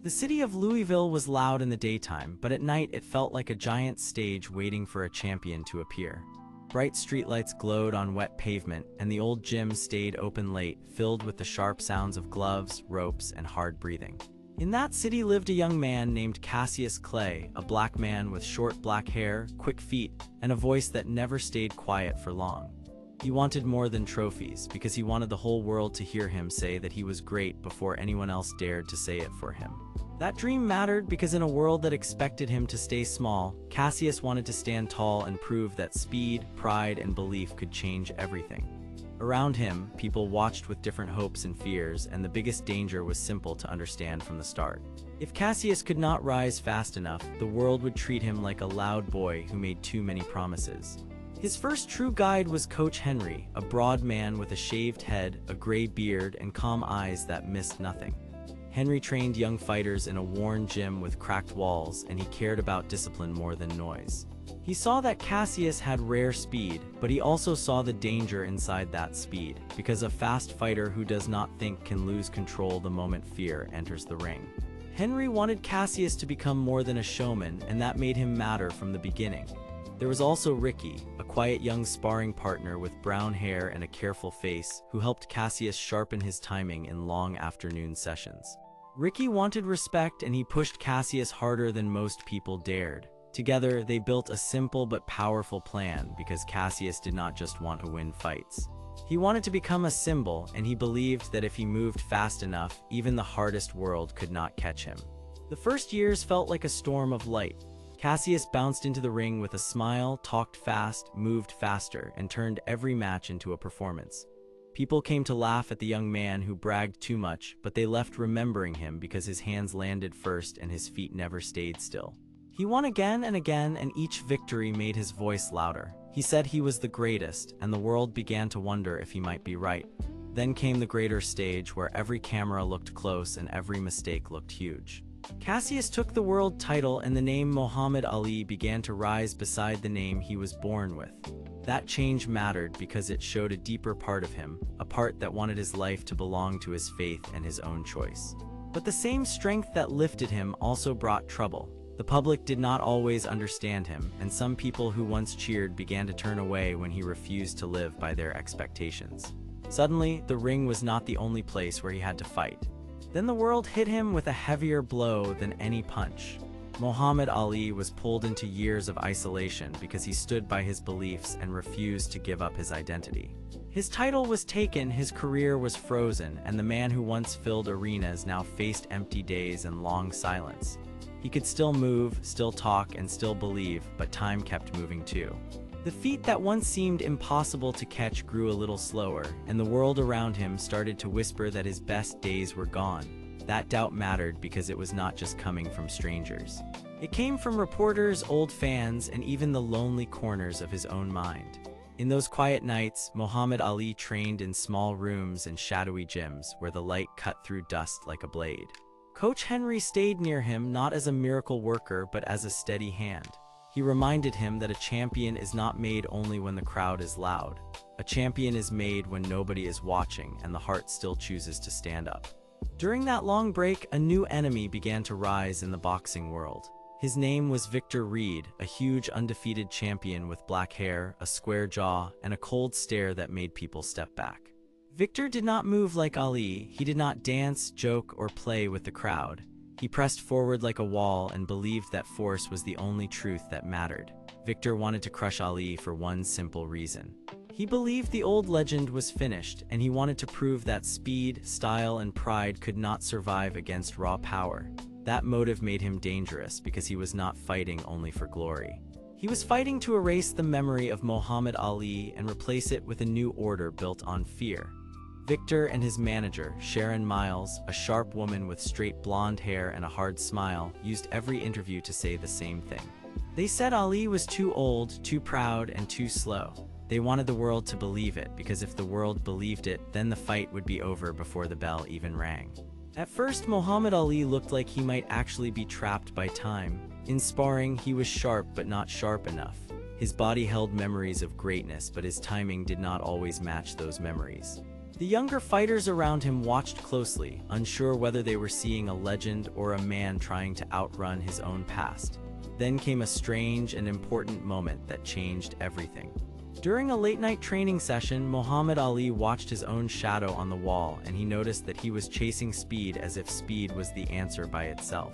The city of Louisville was loud in the daytime, but at night it felt like a giant stage waiting for a champion to appear. Bright streetlights glowed on wet pavement, and the old gym stayed open late, filled with the sharp sounds of gloves, ropes, and hard breathing. In that city lived a young man named Cassius Clay, a black man with short black hair, quick feet, and a voice that never stayed quiet for long. He wanted more than trophies, because he wanted the whole world to hear him say that he was great before anyone else dared to say it for him. That dream mattered because in a world that expected him to stay small, Cassius wanted to stand tall and prove that speed, pride, and belief could change everything. Around him, people watched with different hopes and fears, and the biggest danger was simple to understand from the start. If Cassius could not rise fast enough, the world would treat him like a loud boy who made too many promises. His first true guide was Coach Henry, a broad man with a shaved head, a gray beard, and calm eyes that missed nothing. Henry trained young fighters in a worn gym with cracked walls, and he cared about discipline more than noise. He saw that Cassius had rare speed, but he also saw the danger inside that speed, because a fast fighter who does not think can lose control the moment fear enters the ring. Henry wanted Cassius to become more than a showman, and that made him matter from the beginning. There was also Ricky, a quiet young sparring partner with brown hair and a careful face, who helped Cassius sharpen his timing in long afternoon sessions. Ricky wanted respect, and he pushed Cassius harder than most people dared. Together, they built a simple but powerful plan because Cassius did not just want to win fights. He wanted to become a symbol, and he believed that if he moved fast enough, even the hardest world could not catch him. The first years felt like a storm of light. Cassius bounced into the ring with a smile, talked fast, moved faster, and turned every match into a performance. People came to laugh at the young man who bragged too much, but they left remembering him because his hands landed first and his feet never stayed still. He won again, and each victory made his voice louder. He said he was the greatest, and the world began to wonder if he might be right. Then came the greater stage where every camera looked close and every mistake looked huge. Cassius took the world title, and the name Muhammad Ali began to rise beside the name he was born with. That change mattered because it showed a deeper part of him, a part that wanted his life to belong to his faith and his own choice. But the same strength that lifted him also brought trouble. The public did not always understand him, and some people who once cheered began to turn away when he refused to live by their expectations. Suddenly, the ring was not the only place where he had to fight. Then the world hit him with a heavier blow than any punch. Muhammad Ali was pulled into years of isolation because he stood by his beliefs and refused to give up his identity. His title was taken, his career was frozen, and the man who once filled arenas now faced empty days and long silence. He could still move, still talk, and still believe, but time kept moving too. The feat that once seemed impossible to catch grew a little slower, and the world around him started to whisper that his best days were gone. That doubt mattered because it was not just coming from strangers. It came from reporters, old fans, and even the lonely corners of his own mind. In those quiet nights, Muhammad Ali trained in small rooms and shadowy gyms where the light cut through dust like a blade. Coach Henry stayed near him not as a miracle worker but as a steady hand. He reminded him that a champion is not made only when the crowd is loud. A champion is made when nobody is watching and the heart still chooses to stand up. During that long break, a new enemy began to rise in the boxing world. His name was Victor Reed, a huge undefeated champion with black hair, a square jaw, and a cold stare that made people step back. Victor did not move like Ali. He did not dance, joke, or play with the crowd. He pressed forward like a wall and believed that force was the only truth that mattered. Victor wanted to crush Ali for one simple reason. He believed the old legend was finished, and he wanted to prove that speed, style, and pride could not survive against raw power. That motive made him dangerous because he was not fighting only for glory. He was fighting to erase the memory of Muhammad Ali and replace it with a new order built on fear. Victor and his manager, Sharon Miles, a sharp woman with straight blonde hair and a hard smile, used every interview to say the same thing. They said Ali was too old, too proud, and too slow. They wanted the world to believe it, because if the world believed it, then the fight would be over before the bell even rang. At first, Muhammad Ali looked like he might actually be trapped by time. In sparring, he was sharp but not sharp enough. His body held memories of greatness, but his timing did not always match those memories. The younger fighters around him watched closely, unsure whether they were seeing a legend or a man trying to outrun his own past. Then came a strange and important moment that changed everything. During a late-night training session, Muhammad Ali watched his own shadow on the wall, and he noticed that he was chasing speed as if speed was the answer by itself.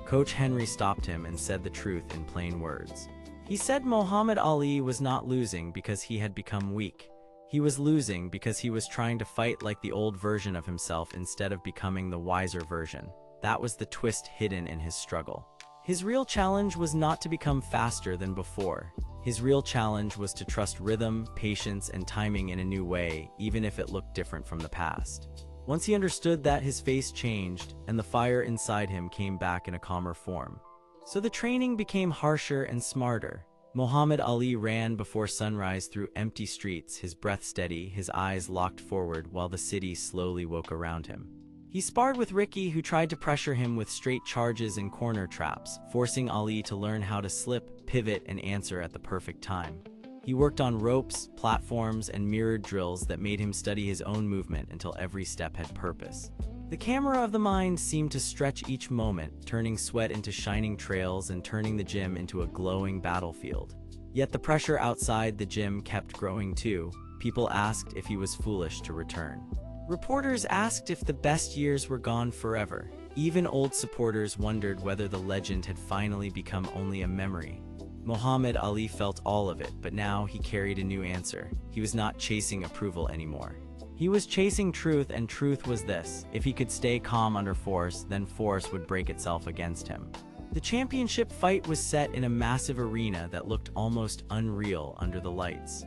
Coach Henry stopped him and said the truth in plain words. He said Muhammad Ali was not losing because he had become weak. He was losing because he was trying to fight like the old version of himself instead of becoming the wiser version. That was the twist hidden in his struggle. His real challenge was not to become faster than before. His real challenge was to trust rhythm, patience, and timing in a new way, even if it looked different from the past. Once he understood that, his face changed, and the fire inside him came back in a calmer form. So the training became harsher and smarter. Muhammad Ali ran before sunrise through empty streets, his breath steady, his eyes locked forward while the city slowly woke around him. He sparred with Ricky, who tried to pressure him with straight charges and corner traps, forcing Ali to learn how to slip, pivot, and answer at the perfect time. He worked on ropes, platforms, and mirrored drills that made him study his own movement until every step had purpose. The camera of the mind seemed to stretch each moment, turning sweat into shining trails and turning the gym into a glowing battlefield. Yet the pressure outside the gym kept growing too. People asked if he was foolish to return. Reporters asked if the best years were gone forever. Even old supporters wondered whether the legend had finally become only a memory. Muhammad Ali felt all of it, but now he carried a new answer. He was not chasing approval anymore. He was chasing truth, and truth was this: if he could stay calm under force, then force would break itself against him. The championship fight was set in a massive arena that looked almost unreal under the lights.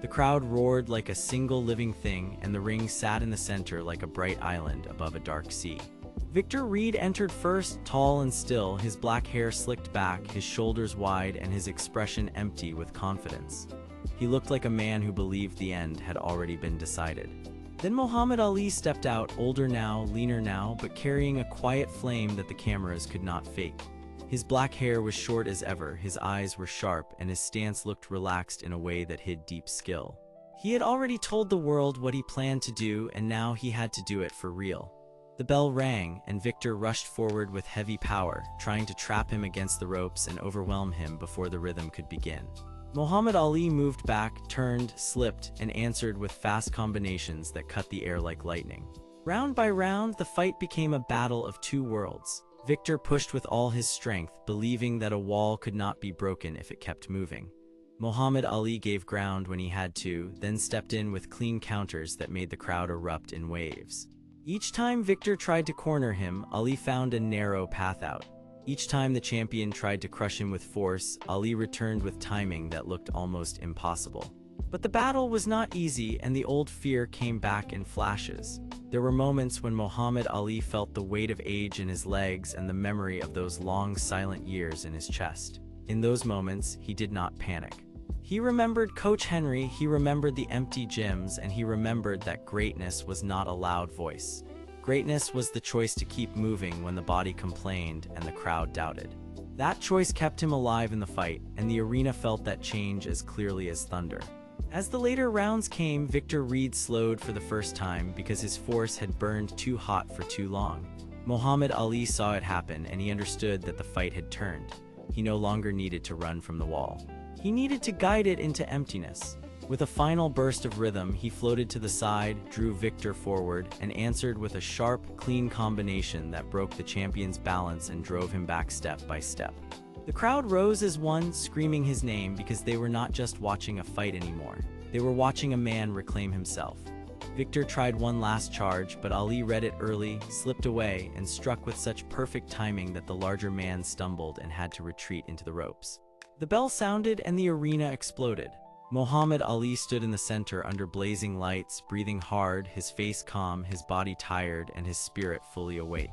The crowd roared like a single living thing, and the ring sat in the center like a bright island above a dark sea. Victor Reed entered first, tall and still, his black hair slicked back, his shoulders wide, and his expression empty with confidence. He looked like a man who believed the end had already been decided. Then Muhammad Ali stepped out, older now, leaner now, but carrying a quiet flame that the cameras could not fake. His black hair was short as ever, his eyes were sharp, and his stance looked relaxed in a way that hid deep skill. He had already told the world what he planned to do, and now he had to do it for real. The bell rang, and Victor rushed forward with heavy power, trying to trap him against the ropes and overwhelm him before the rhythm could begin. Muhammad Ali moved back, turned, slipped, and answered with fast combinations that cut the air like lightning. Round by round, the fight became a battle of two worlds. Victor pushed with all his strength, believing that a wall could not be broken if it kept moving. Muhammad Ali gave ground when he had to, then stepped in with clean counters that made the crowd erupt in waves. Each time Victor tried to corner him, Ali found a narrow path out. Each time the champion tried to crush him with force, Ali returned with timing that looked almost impossible. But the battle was not easy, and the old fear came back in flashes. There were moments when Muhammad Ali felt the weight of age in his legs and the memory of those long, silent years in his chest. In those moments, he did not panic. He remembered Coach Henry, he remembered the empty gyms, and he remembered that greatness was not a loud voice. Greatness was the choice to keep moving when the body complained and the crowd doubted. That choice kept him alive in the fight, and the arena felt that change as clearly as thunder. As the later rounds came, Victor Reed slowed for the first time because his force had burned too hot for too long. Muhammad Ali saw it happen, and he understood that the fight had turned. He no longer needed to run from the wall. He needed to guide it into emptiness. With a final burst of rhythm, he floated to the side, drew Victor forward, and answered with a sharp, clean combination that broke the champion's balance and drove him back step by step. The crowd rose as one, screaming his name because they were not just watching a fight anymore. They were watching a man reclaim himself. Victor tried one last charge, but Ali read it early, slipped away, and struck with such perfect timing that the larger man stumbled and had to retreat into the ropes. The bell sounded and the arena exploded. Muhammad Ali stood in the center under blazing lights, breathing hard, his face calm, his body tired, and his spirit fully awake.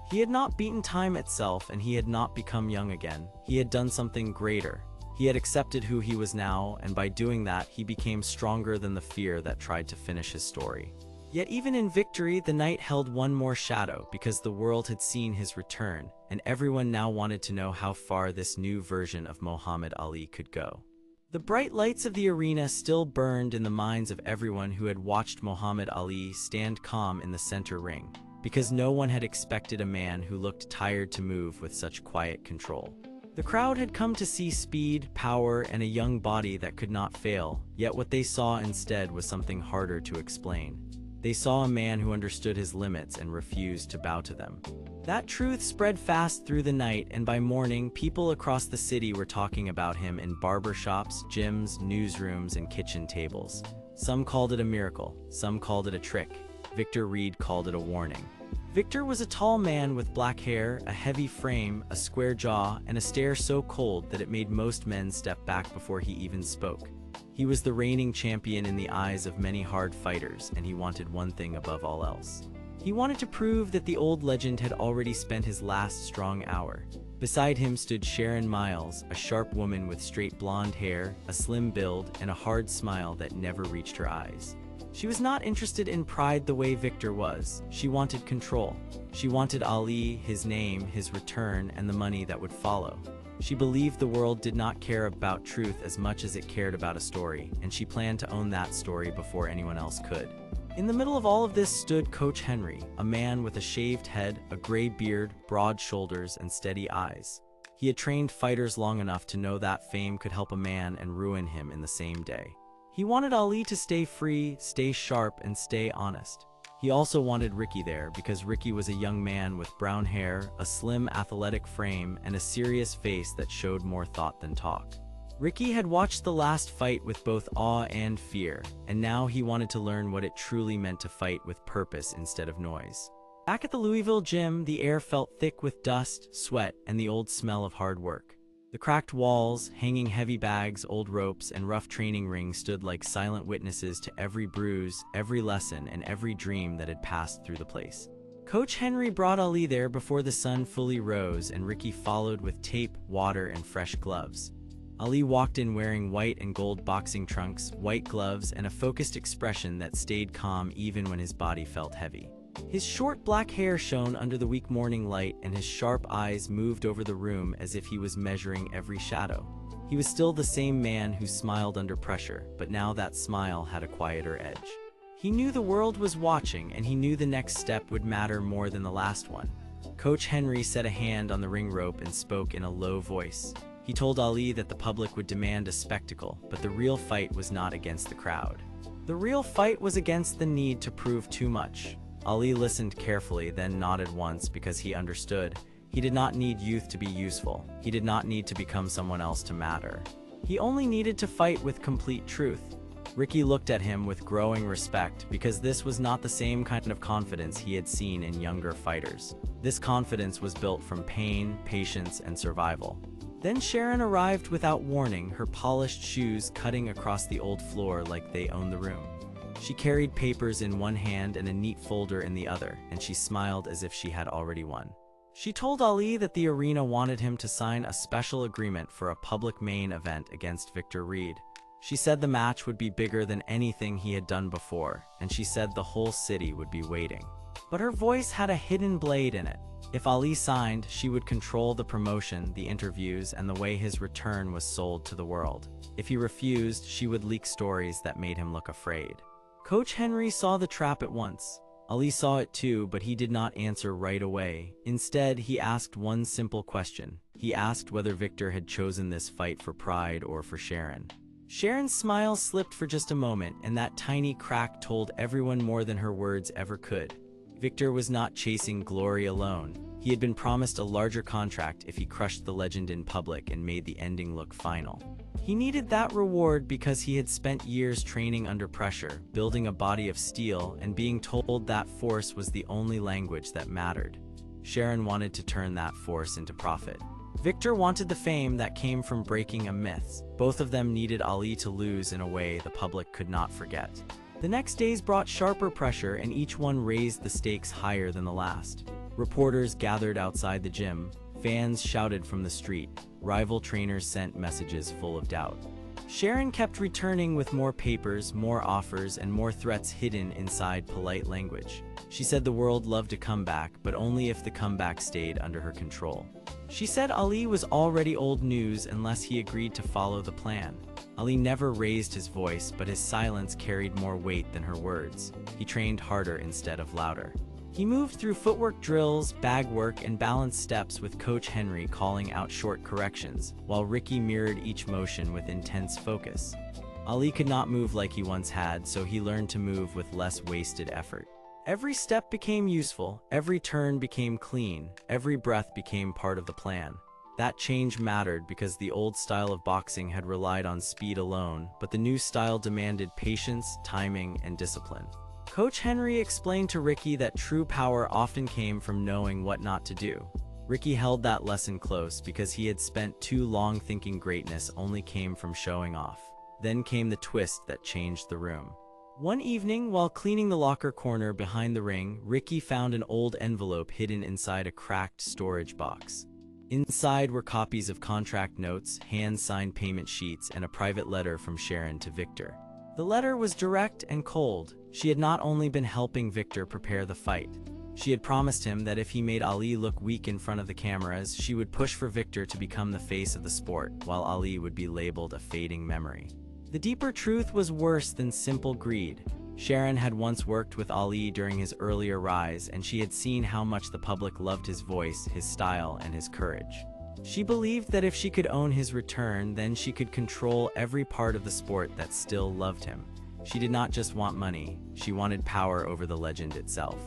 He had not beaten time itself, and he had not become young again. He had done something greater. He had accepted who he was now, and by doing that, he became stronger than the fear that tried to finish his story. Yet even in victory, the night held one more shadow, because the world had seen his return, and everyone now wanted to know how far this new version of Muhammad Ali could go. The bright lights of the arena still burned in the minds of everyone who had watched Muhammad Ali stand calm in the center ring, because no one had expected a man who looked tired to move with such quiet control. The crowd had come to see speed, power, and a young body that could not fail, yet what they saw instead was something harder to explain. They saw a man who understood his limits and refused to bow to them. That truth spread fast through the night, and by morning, people across the city were talking about him in barbershops, gyms, newsrooms, and kitchen tables. Some called it a miracle, some called it a trick. Victor Reed called it a warning. Victor was a tall man with black hair, a heavy frame, a square jaw, and a stare so cold that it made most men step back before he even spoke. He was the reigning champion in the eyes of many hard fighters, and he wanted one thing above all else. He wanted to prove that the old legend had already spent his last strong hour. Beside him stood Sharon Miles, a sharp woman with straight blonde hair, a slim build, and a hard smile that never reached her eyes. She was not interested in pride the way Victor was. She wanted control. She wanted Ali, his name, his return, and the money that would follow. She believed the world did not care about truth as much as it cared about a story, and she planned to own that story before anyone else could. In the middle of all of this stood Coach Henry, a man with a shaved head, a gray beard, broad shoulders, and steady eyes. He had trained fighters long enough to know that fame could help a man and ruin him in the same day. He wanted Ali to stay free, stay sharp, and stay honest. He also wanted Ricky there because Ricky was a young man with brown hair, a slim athletic frame, and a serious face that showed more thought than talk. Ricky had watched the last fight with both awe and fear, and now he wanted to learn what it truly meant to fight with purpose instead of noise. Back at the Louisville gym, the air felt thick with dust, sweat, and the old smell of hard work. The cracked walls, hanging heavy bags, old ropes, and rough training rings stood like silent witnesses to every bruise, every lesson, and every dream that had passed through the place. Coach Henry brought Ali there before the sun fully rose, and Ricky followed with tape, water, and fresh gloves. Ali walked in wearing white and gold boxing trunks, white gloves, and a focused expression that stayed calm even when his body felt heavy. His short black hair shone under the weak morning light, and his sharp eyes moved over the room as if he was measuring every shadow. He was still the same man who smiled under pressure, but now that smile had a quieter edge. He knew the world was watching, and he knew the next step would matter more than the last one. Coach Henry set a hand on the ring rope and spoke in a low voice. He told Ali that the public would demand a spectacle, but the real fight was not against the crowd. The real fight was against the need to prove too much. Ali listened carefully, then nodded once because he understood. He did not need youth to be useful. He did not need to become someone else to matter. He only needed to fight with complete truth. Ricky looked at him with growing respect because this was not the same kind of confidence he had seen in younger fighters. This confidence was built from pain, patience, and survival. Then Sharon arrived without warning, her polished shoes cutting across the old floor like they owned the room. She carried papers in one hand and a neat folder in the other, and she smiled as if she had already won. She told Ali that the arena wanted him to sign a special agreement for a public main event against Victor Reed. She said the match would be bigger than anything he had done before, and she said the whole city would be waiting. But her voice had a hidden blade in it. If Ali signed, she would control the promotion, the interviews, and the way his return was sold to the world. If he refused, she would leak stories that made him look afraid. Coach Henry saw the trap at once. Ali saw it too, but he did not answer right away. Instead, he asked one simple question. He asked whether Victor had chosen this fight for pride or for Sharon. Sharon's smile slipped for just a moment, and that tiny crack told everyone more than her words ever could. Victor was not chasing glory alone. He had been promised a larger contract if he crushed the legend in public and made the ending look final. He needed that reward because he had spent years training under pressure, building a body of steel, and being told that force was the only language that mattered. Sharon wanted to turn that force into profit. Victor wanted the fame that came from breaking a myth. Both of them needed Ali to lose in a way the public could not forget. The next days brought sharper pressure, and each one raised the stakes higher than the last. Reporters gathered outside the gym. Fans shouted from the street. Rival trainers sent messages full of doubt. Sharon kept returning with more papers, more offers, and more threats hidden inside polite language. She said the world loved a comeback, but only if the comeback stayed under her control. She said Ali was already old news unless he agreed to follow the plan. Ali never raised his voice, but his silence carried more weight than her words. He trained harder instead of louder. He moved through footwork drills, bag work, and balanced steps with Coach Henry calling out short corrections, while Ricky mirrored each motion with intense focus. Ali could not move like he once had, so he learned to move with less wasted effort. Every step became useful, every turn became clean, every breath became part of the plan. That change mattered because the old style of boxing had relied on speed alone, but the new style demanded patience, timing, and discipline. Coach Henry explained to Ricky that true power often came from knowing what not to do. Ricky held that lesson close because he had spent too long thinking greatness only came from showing off. Then came the twist that changed the room. One evening, while cleaning the locker corner behind the ring, Ricky found an old envelope hidden inside a cracked storage box. Inside were copies of contract notes, hand-signed payment sheets, and a private letter from Sharon to Victor. The letter was direct and cold. She had not only been helping Victor prepare the fight. She had promised him that if he made Ali look weak in front of the cameras, she would push for Victor to become the face of the sport, while Ali would be labeled a fading memory. The deeper truth was worse than simple greed. Sharon had once worked with Ali during his earlier rise, and she had seen how much the public loved his voice, his style, and his courage. She believed that if she could own his return, then she could control every part of the sport that still loved him. She did not just want money, she wanted power over the legend itself.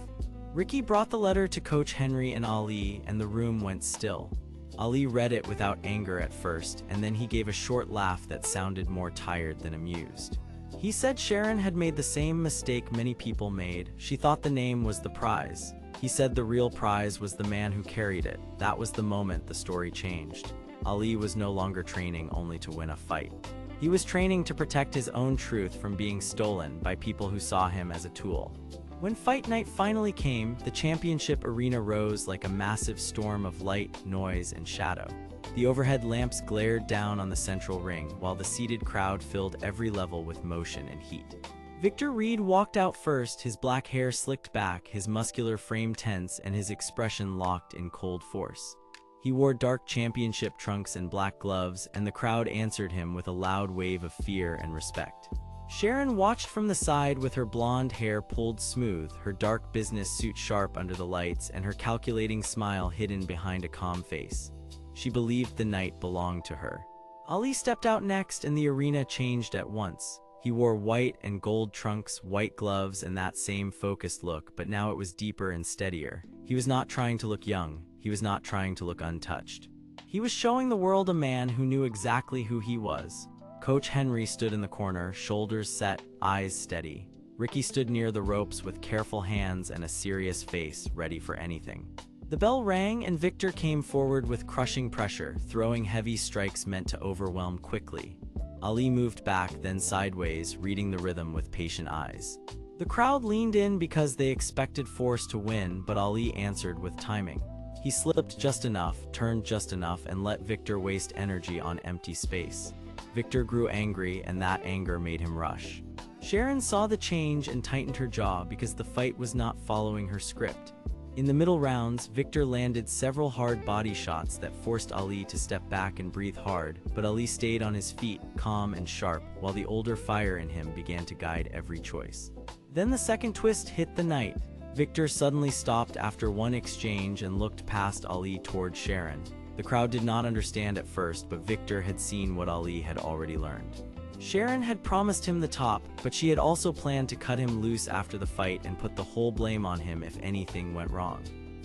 Ricky brought the letter to Coach Henry and Ali, and the room went still. Ali read it without anger at first, and then he gave a short laugh that sounded more tired than amused. He said Sharon had made the same mistake many people made. She thought the name was the prize. He said the real prize was the man who carried it. That was the moment the story changed. Ali was no longer training only to win a fight. He was training to protect his own truth from being stolen by people who saw him as a tool. When fight night finally came, the championship arena rose like a massive storm of light, noise, and shadow. The overhead lamps glared down on the central ring, while the seated crowd filled every level with motion and heat. Victor Reed walked out first, his black hair slicked back, his muscular frame tense, and his expression locked in cold force. He wore dark championship trunks and black gloves, and the crowd answered him with a loud wave of fear and respect. Sharon watched from the side with her blonde hair pulled smooth, her dark business suit sharp under the lights, and her calculating smile hidden behind a calm face. She believed the night belonged to her. Ali stepped out next, and the arena changed at once. He wore white and gold trunks, white gloves, and that same focused look, but now it was deeper and steadier. He was not trying to look young. He was not trying to look untouched. He was showing the world a man who knew exactly who he was. Coach Henry stood in the corner, shoulders set, eyes steady. Ricky stood near the ropes with careful hands and a serious face, ready for anything. The bell rang, and Victor came forward with crushing pressure, throwing heavy strikes meant to overwhelm quickly. Ali moved back, then sideways, reading the rhythm with patient eyes. The crowd leaned in because they expected force to win, but Ali answered with timing. He slipped just enough, turned just enough, and let Victor waste energy on empty space. Victor grew angry, and that anger made him rush. Sharon saw the change and tightened her jaw because the fight was not following her script. In the middle rounds, Victor landed several hard body shots that forced Ali to step back and breathe hard, but Ali stayed on his feet, calm and sharp, while the older fire in him began to guide every choice. Then the second twist hit the night. Victor suddenly stopped after one exchange and looked past Ali toward Sharon. The crowd did not understand at first, but Victor had seen what Ali had already learned. Sharon had promised him the top, but she had also planned to cut him loose after the fight and put the whole blame on him if anything went wrong.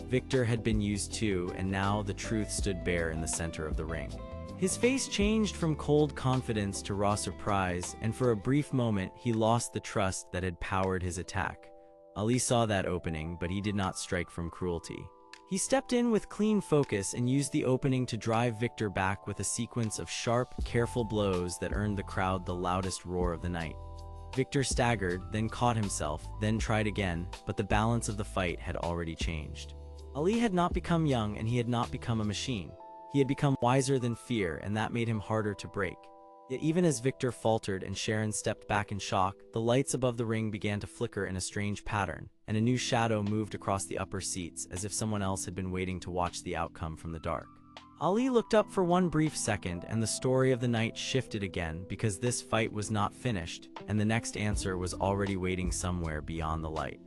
Victor had been used too, and now the truth stood bare in the center of the ring. His face changed from cold confidence to raw surprise, and for a brief moment he lost the trust that had powered his attack. Ali saw that opening, but he did not strike from cruelty. He stepped in with clean focus and used the opening to drive Victor back with a sequence of sharp, careful blows that earned the crowd the loudest roar of the night. Victor staggered, then caught himself, then tried again, but the balance of the fight had already changed. Ali had not become young, and he had not become a machine. He had become wiser than fear, and that made him harder to break. Yet even as Victor faltered and Sharon stepped back in shock, the lights above the ring began to flicker in a strange pattern, and a new shadow moved across the upper seats as if someone else had been waiting to watch the outcome from the dark. Ali looked up for one brief second, and the story of the night shifted again because this fight was not finished, and the next answer was already waiting somewhere beyond the light.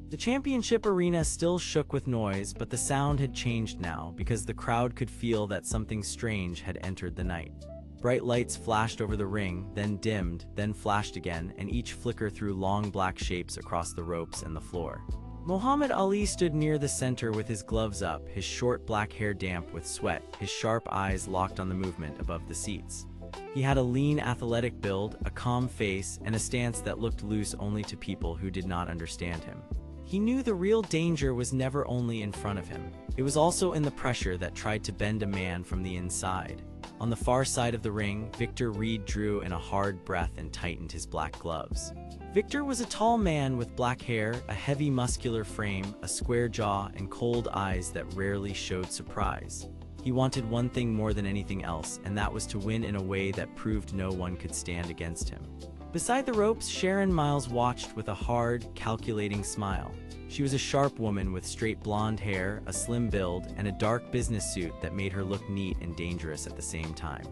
The championship arena still shook with noise, but the sound had changed now because the crowd could feel that something strange had entered the night. Bright lights flashed over the ring, then dimmed, then flashed again, and each flicker threw long black shapes across the ropes and the floor. Muhammad Ali stood near the center with his gloves up, his short black hair damp with sweat, his sharp eyes locked on the movement above the seats. He had a lean, athletic build, a calm face, and a stance that looked loose only to people who did not understand him. He knew the real danger was never only in front of him. It was also in the pressure that tried to bend a man from the inside. On the far side of the ring, Victor Reed drew in a hard breath and tightened his black gloves. Victor was a tall man with black hair, a heavy muscular frame, a square jaw, and cold eyes that rarely showed surprise. He wanted one thing more than anything else, and that was to win in a way that proved no one could stand against him. Beside the ropes, Sharon Miles watched with a hard, calculating smile. She was a sharp woman with straight blonde hair, a slim build, and a dark business suit that made her look neat and dangerous at the same time.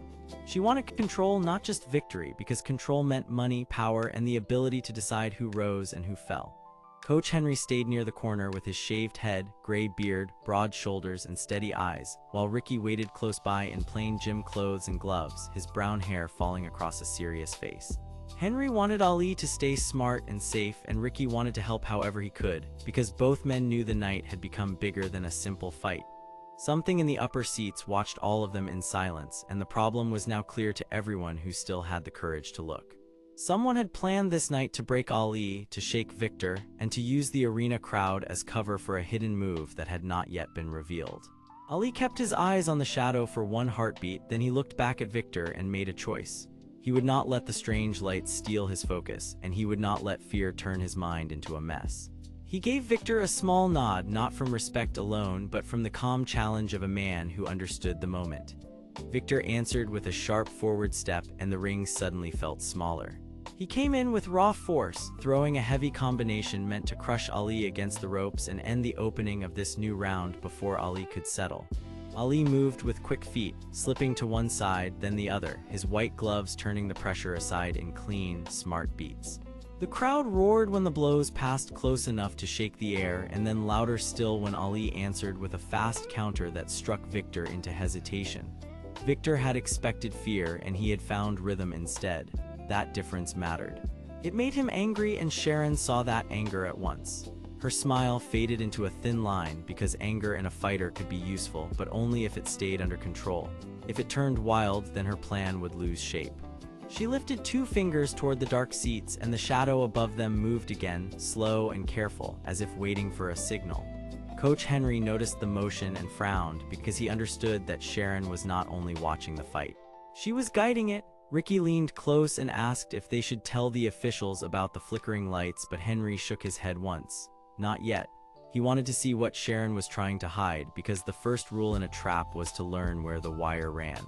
She wanted control, not just victory, because control meant money, power, and the ability to decide who rose and who fell. Coach Henry stayed near the corner with his shaved head, gray beard, broad shoulders, and steady eyes, while Ricky waited close by in plain gym clothes and gloves, his brown hair falling across a serious face. Henry wanted Ali to stay smart and safe, and Ricky wanted to help however he could, because both men knew the night had become bigger than a simple fight. Something in the upper seats watched all of them in silence, and the problem was now clear to everyone who still had the courage to look. Someone had planned this night to break Ali, to shake Victor, and to use the arena crowd as cover for a hidden move that had not yet been revealed. Ali kept his eyes on the shadow for one heartbeat, then he looked back at Victor and made a choice. He would not let the strange lights steal his focus, and he would not let fear turn his mind into a mess. He gave Victor a small nod, not from respect alone, but from the calm challenge of a man who understood the moment. Victor answered with a sharp forward step, and the ring suddenly felt smaller. He came in with raw force, throwing a heavy combination meant to crush Ali against the ropes and end the opening of this new round before Ali could settle. Ali moved with quick feet, slipping to one side, then the other, his white gloves turning the pressure aside in clean, smart beats. The crowd roared when the blows passed close enough to shake the air, and then louder still when Ali answered with a fast counter that struck Victor into hesitation. Victor had expected fear, and he had found rhythm instead. That difference mattered. It made him angry, and Sharon saw that anger at once. Her smile faded into a thin line because anger in a fighter could be useful, but only if it stayed under control. If it turned wild, then her plan would lose shape. She lifted two fingers toward the dark seats, and the shadow above them moved again, slow and careful, as if waiting for a signal. Coach Henry noticed the motion and frowned because he understood that Sharon was not only watching the fight. She was guiding it. Ricky leaned close and asked if they should tell the officials about the flickering lights, but Henry shook his head once. Not yet. He wanted to see what Sharon was trying to hide, because the first rule in a trap was to learn where the wire ran.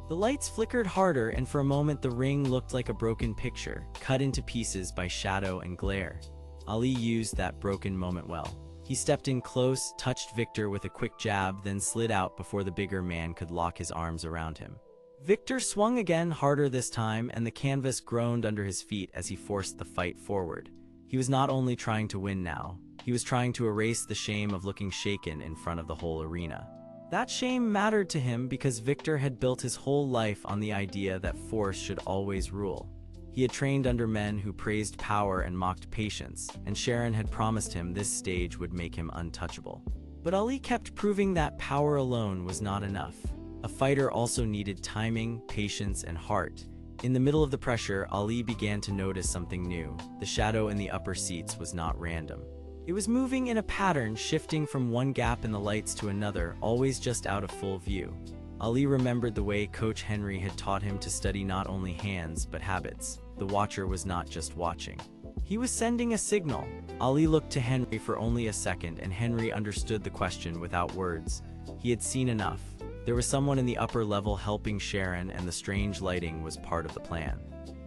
The lights flickered harder, and for a moment the ring looked like a broken picture, cut into pieces by shadow and glare. Ali used that broken moment well. He stepped in close, touched Victor with a quick jab, then slid out before the bigger man could lock his arms around him. Victor swung again, harder this time, and the canvas groaned under his feet as he forced the fight forward. He was not only trying to win now, he was trying to erase the shame of looking shaken in front of the whole arena. That shame mattered to him because Victor had built his whole life on the idea that force should always rule. He had trained under men who praised power and mocked patience, and Sharon had promised him this stage would make him untouchable. But Ali kept proving that power alone was not enough. A fighter also needed timing, patience, and heart. In the middle of the pressure, Ali began to notice something new. The shadow in the upper seats was not random. It was moving in a pattern, shifting from one gap in the lights to another, always just out of full view. Ali remembered the way Coach Henry had taught him to study not only hands, but habits. The watcher was not just watching. He was sending a signal. Ali looked to Henry for only a second, and Henry understood the question without words. He had seen enough. There was someone in the upper level helping Sharon, and the strange lighting was part of the plan.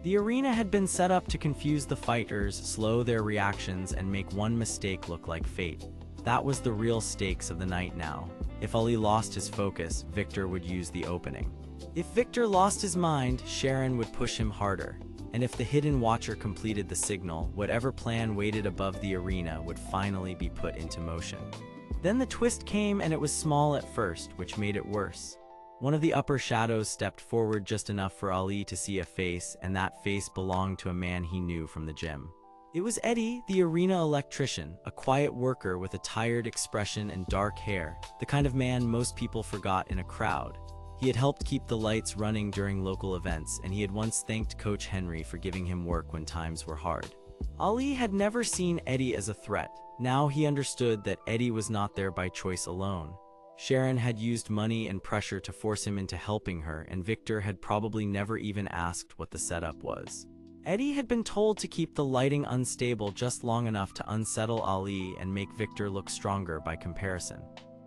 The arena had been set up to confuse the fighters, slow their reactions, and make one mistake look like fate. That was the real stakes of the night now. If Ali lost his focus, Victor would use the opening. If Victor lost his mind, Sharon would push him harder. And if the hidden watcher completed the signal, whatever plan waited above the arena would finally be put into motion. Then the twist came, and it was small at first, which made it worse. One of the upper shadows stepped forward just enough for Ali to see a face, and that face belonged to a man he knew from the gym. It was Eddie, the arena electrician, a quiet worker with a tired expression and dark hair, the kind of man most people forgot in a crowd. He had helped keep the lights running during local events, and he had once thanked Coach Henry for giving him work when times were hard. Ali had never seen Eddie as a threat. Now he understood that Eddie was not there by choice alone. Sharon had used money and pressure to force him into helping her, and Victor had probably never even asked what the setup was. Eddie had been told to keep the lighting unstable just long enough to unsettle Ali and make Victor look stronger by comparison.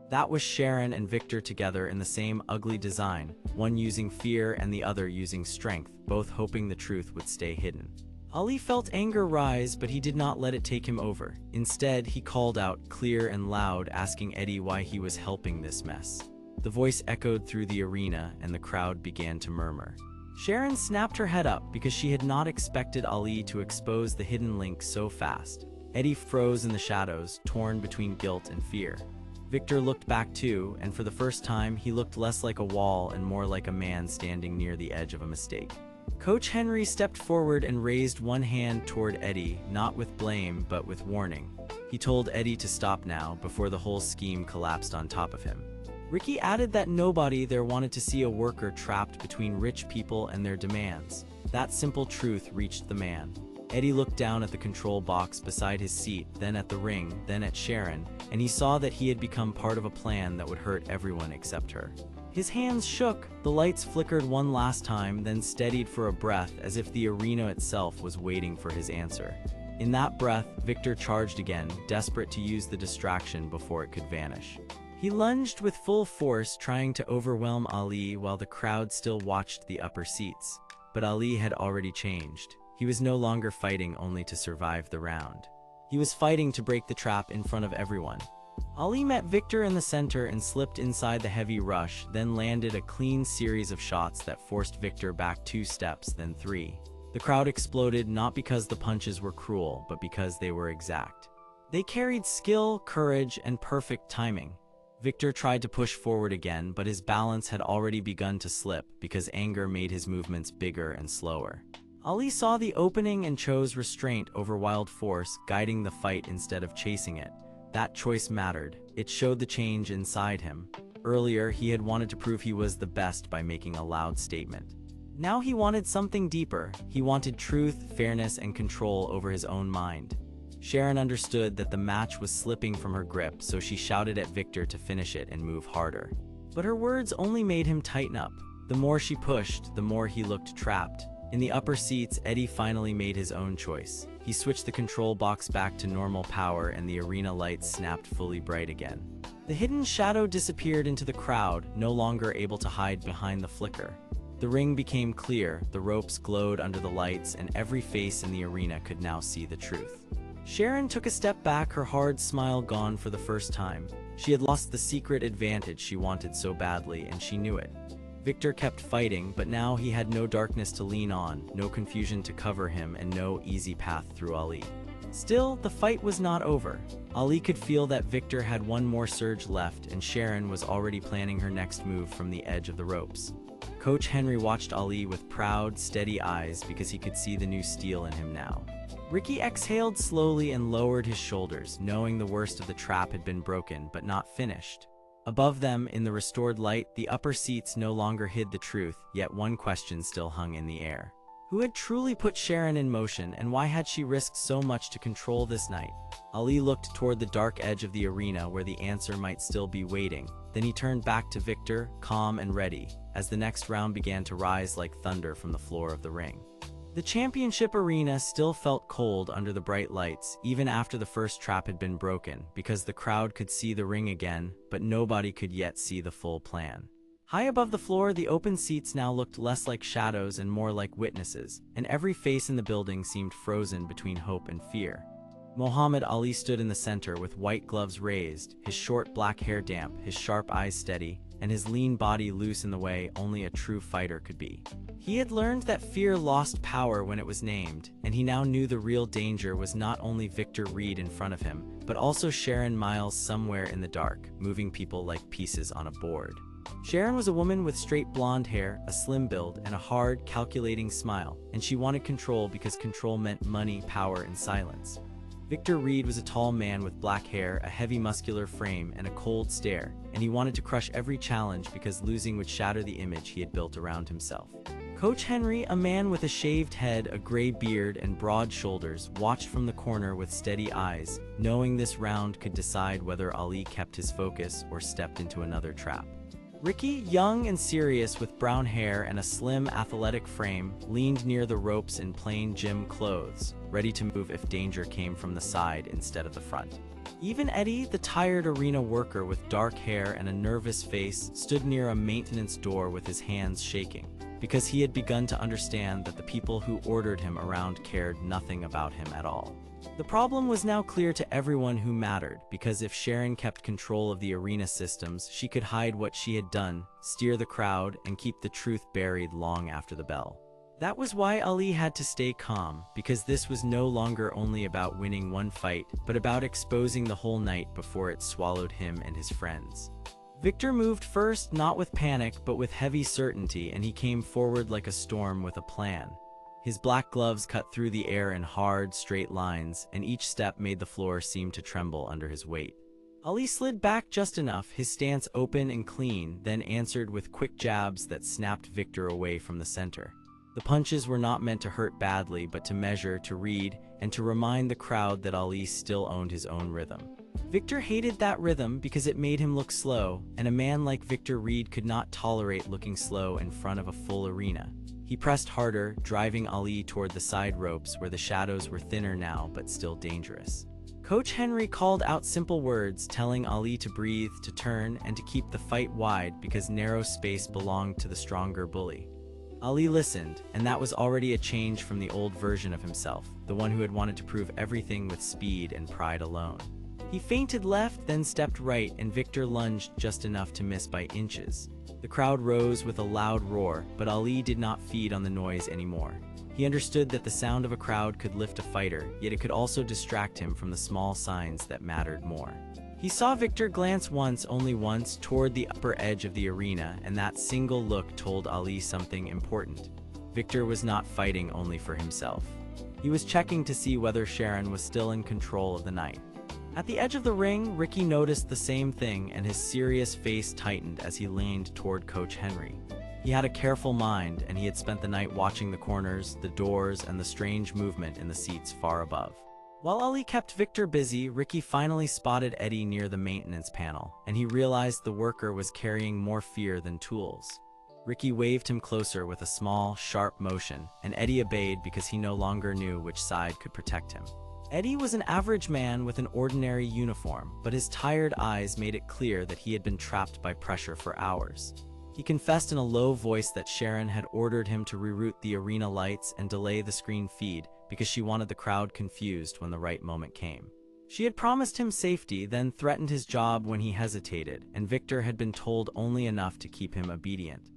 That was Sharon and Victor together in the same ugly design, one using fear and the other using strength, both hoping the truth would stay hidden. Ali felt anger rise, but he did not let it take him over. Instead, he called out, clear and loud, asking Eddie why he was helping this mess. The voice echoed through the arena, and the crowd began to murmur. Sharon snapped her head up because she had not expected Ali to expose the hidden link so fast. Eddie froze in the shadows, torn between guilt and fear. Victor looked back too, and for the first time, he looked less like a wall and more like a man standing near the edge of a mistake. Coach Henry stepped forward and raised one hand toward Eddie, not with blame, but with warning. He told Eddie to stop now, before the whole scheme collapsed on top of him. Ricky added that nobody there wanted to see a worker trapped between rich people and their demands. That simple truth reached the man. Eddie looked down at the control box beside his seat, then at the ring, then at Sharon, and he saw that he had become part of a plan that would hurt everyone except her. His hands shook, the lights flickered one last time, then steadied for a breath as if the arena itself was waiting for his answer. In that breath, Victor charged again, desperate to use the distraction before it could vanish. He lunged with full force, trying to overwhelm Ali while the crowd still watched the upper seats. But Ali had already changed. He was no longer fighting only to survive the round. He was fighting to break the trap in front of everyone. Ali met Victor in the center and slipped inside the heavy rush, then landed a clean series of shots that forced Victor back 2 steps, then 3. The crowd exploded not because the punches were cruel, but because they were exact. They carried skill, courage, and perfect timing. Victor tried to push forward again, but his balance had already begun to slip because anger made his movements bigger and slower. Ali saw the opening and chose restraint over wild force, guiding the fight instead of chasing it. That choice mattered. It showed the change inside him. Earlier, he had wanted to prove he was the best by making a loud statement. Now he wanted something deeper. He wanted truth, fairness, and control over his own mind. Sharon understood that the match was slipping from her grip, so she shouted at Victor to finish it and move harder. But her words only made him tighten up. The more she pushed, the more he looked trapped. In the upper seats, Eddie finally made his own choice. He switched the control box back to normal power, and the arena lights snapped fully bright again. The hidden shadow disappeared into the crowd, no longer able to hide behind the flicker. The ring became clear, the ropes glowed under the lights, and every face in the arena could now see the truth. Sharon took a step back, her hard smile gone for the first time. She had lost the secret advantage she wanted so badly, and she knew it. Victor kept fighting, but now he had no darkness to lean on, no confusion to cover him, and no easy path through Ali. Still, the fight was not over. Ali could feel that Victor had one more surge left, and Sharon was already planning her next move from the edge of the ropes. Coach Henry watched Ali with proud, steady eyes because he could see the new steel in him now. Ricky exhaled slowly and lowered his shoulders, knowing the worst of the trap had been broken, but not finished. Above them, in the restored light, the upper seats no longer hid the truth, yet one question still hung in the air. Who had truly put Sharon in motion, and why had she risked so much to control this night? Ali looked toward the dark edge of the arena where the answer might still be waiting. Then he turned back to Victor, calm and ready, as the next round began to rise like thunder from the floor of the ring. The championship arena still felt cold under the bright lights, even after the first trap had been broken, because the crowd could see the ring again, but nobody could yet see the full plan. High above the floor, the open seats now looked less like shadows and more like witnesses, and every face in the building seemed frozen between hope and fear. Muhammad Ali stood in the center with white gloves raised, his short black hair damp, his sharp eyes steady, and his lean body loose in the way only a true fighter could be. He had learned that fear lost power when it was named, and he now knew the real danger was not only Victor Reed in front of him, but also Sharon Miles somewhere in the dark, moving people like pieces on a board. Sharon was a woman with straight blonde hair, a slim build, and a hard, calculating smile, and she wanted control because control meant money, power, and silence. Victor Reed was a tall man with black hair, a heavy muscular frame, and a cold stare, and he wanted to crush every challenge because losing would shatter the image he had built around himself. Coach Henry, a man with a shaved head, a gray beard, and broad shoulders, watched from the corner with steady eyes, knowing this round could decide whether Ali kept his focus or stepped into another trap. Ricky, young and serious with brown hair and a slim, athletic frame, leaned near the ropes in plain gym clothes, ready to move if danger came from the side instead of the front. Even Eddie, the tired arena worker with dark hair and a nervous face, stood near a maintenance door with his hands shaking, because he had begun to understand that the people who ordered him around cared nothing about him at all. The problem was now clear to everyone who mattered, because if Sharon kept control of the arena systems, she could hide what she had done, steer the crowd, and keep the truth buried long after the bell. That was why Ali had to stay calm, because this was no longer only about winning one fight, but about exposing the whole night before it swallowed him and his friends. Victor moved first, not with panic, but with heavy certainty, and he came forward like a storm with a plan. His black gloves cut through the air in hard, straight lines, and each step made the floor seem to tremble under his weight. Ali slid back just enough, his stance open and clean, then answered with quick jabs that snapped Victor away from the center. The punches were not meant to hurt badly, but to measure, to read, and to remind the crowd that Ali still owned his own rhythm. Victor hated that rhythm because it made him look slow, and a man like Victor Reed could not tolerate looking slow in front of a full arena. He pressed harder, driving Ali toward the side ropes where the shadows were thinner now but still dangerous. Coach Henry called out simple words, telling Ali to breathe, to turn, and to keep the fight wide because narrow space belonged to the stronger bully. Ali listened, and that was already a change from the old version of himself, the one who had wanted to prove everything with speed and pride alone. He feinted left, then stepped right, and Victor lunged just enough to miss by inches. The crowd rose with a loud roar, but Ali did not feed on the noise anymore. He understood that the sound of a crowd could lift a fighter, yet it could also distract him from the small signs that mattered more. He saw Victor glance once, only once, toward the upper edge of the arena, and that single look told Ali something important. Victor was not fighting only for himself. He was checking to see whether Sharon was still in control of the night. At the edge of the ring, Ricky noticed the same thing, and his serious face tightened as he leaned toward Coach Henry. He had a careful mind, and he had spent the night watching the corners, the doors, and the strange movement in the seats far above. While Ali kept Victor busy, Ricky finally spotted Eddie near the maintenance panel, and he realized the worker was carrying more fear than tools. Ricky waved him closer with a small, sharp motion, and Eddie obeyed because he no longer knew which side could protect him. Eddie was an average man with an ordinary uniform, but his tired eyes made it clear that he had been trapped by pressure for hours. He confessed in a low voice that Sharon had ordered him to reroute the arena lights and delay the screen feed because she wanted the crowd confused when the right moment came. She had promised him safety, then threatened his job when he hesitated, and Victor had been told only enough to keep him obedient.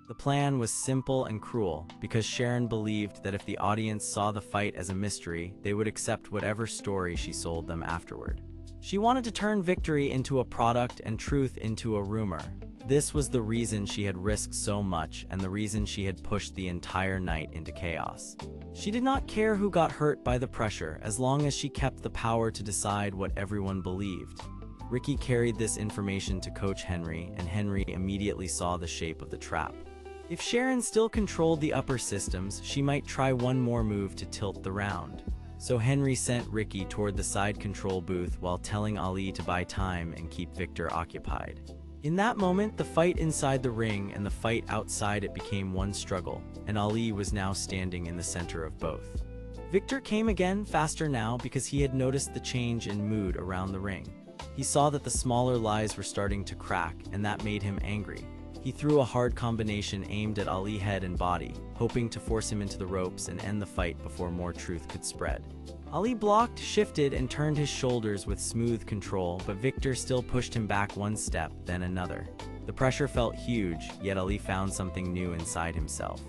The plan was simple and cruel, because Sharon believed that if the audience saw the fight as a mystery, they would accept whatever story she sold them afterward. She wanted to turn victory into a product and truth into a rumor. This was the reason she had risked so much and the reason she had pushed the entire night into chaos. She did not care who got hurt by the pressure, as long as she kept the power to decide what everyone believed. Ricky carried this information to Coach Henry, and Henry immediately saw the shape of the trap. If Sharon still controlled the upper systems, she might try one more move to tilt the round. So Henry sent Ricky toward the side control booth while telling Ali to buy time and keep Victor occupied. In that moment, the fight inside the ring and the fight outside it became one struggle, and Ali was now standing in the center of both. Victor came again, faster now, because he had noticed the change in mood around the ring. He saw that the smaller lies were starting to crack, and that made him angry. He He threw a hard combination aimed at Ali's head and body, hoping to force him into the ropes and end the fight before more truth could spread. Ali blocked, shifted, and turned his shoulders with smooth control, but Victor still pushed him back one step, then another. The pressure felt huge, yet Ali found something new inside himself.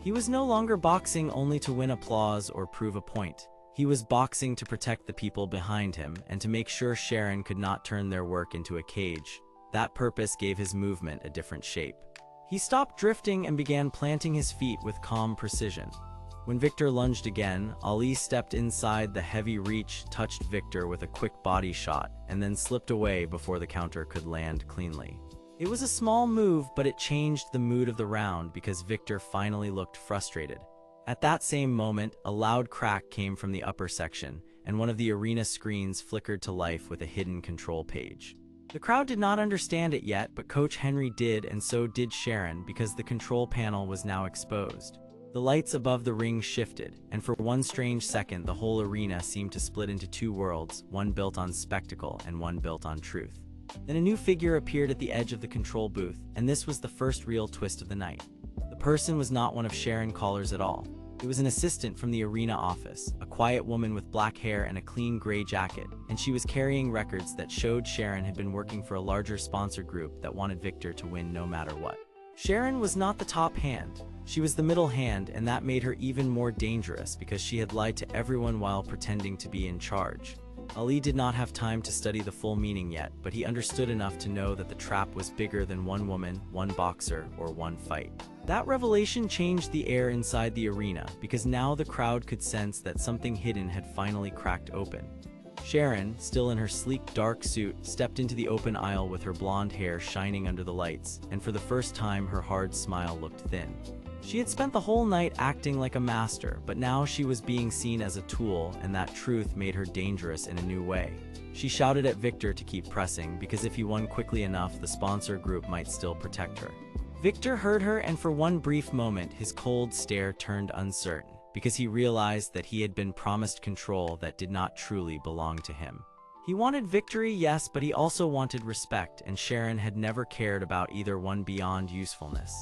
He was no longer boxing only to win applause or prove a point. He was boxing to protect the people behind him and to make sure Sharon could not turn their work into a cage. That purpose gave his movement a different shape. He stopped drifting and began planting his feet with calm precision. When Victor lunged again, Ali stepped inside the heavy reach, touched Victor with a quick body shot, and then slipped away before the counter could land cleanly. It was a small move, but it changed the mood of the round because Victor finally looked frustrated. At that same moment, a loud crack came from the upper section, and one of the arena screens flickered to life with a hidden control page. The crowd did not understand it yet, but Coach Henry did, and so did Sharon, because the control panel was now exposed. The lights above the ring shifted, and for one strange second the whole arena seemed to split into two worlds, one built on spectacle and one built on truth. Then a new figure appeared at the edge of the control booth, and this was the first real twist of the night. The person was not one of Sharon's callers at all. It was an assistant from the arena office, a quiet woman with black hair and a clean gray jacket, and she was carrying records that showed Sharon had been working for a larger sponsor group that wanted Victor to win no matter what. Sharon was not the top hand. She was the middle hand, and that made her even more dangerous because she had lied to everyone while pretending to be in charge. Ali did not have time to study the full meaning yet, but he understood enough to know that the trap was bigger than one woman, one boxer, or one fight. That revelation changed the air inside the arena because now the crowd could sense that something hidden had finally cracked open. Sharon, still in her sleek dark suit, stepped into the open aisle with her blonde hair shining under the lights, and for the first time her hard smile looked thin. She had spent the whole night acting like a master, but now she was being seen as a tool, and that truth made her dangerous in a new way. She shouted at Victor to keep pressing, because if he won quickly enough, the sponsor group might still protect her. Victor heard her, and for one brief moment, his cold stare turned uncertain, because he realized that he had been promised control that did not truly belong to him. He wanted victory, yes, but he also wanted respect, and Sharon had never cared about either one beyond usefulness.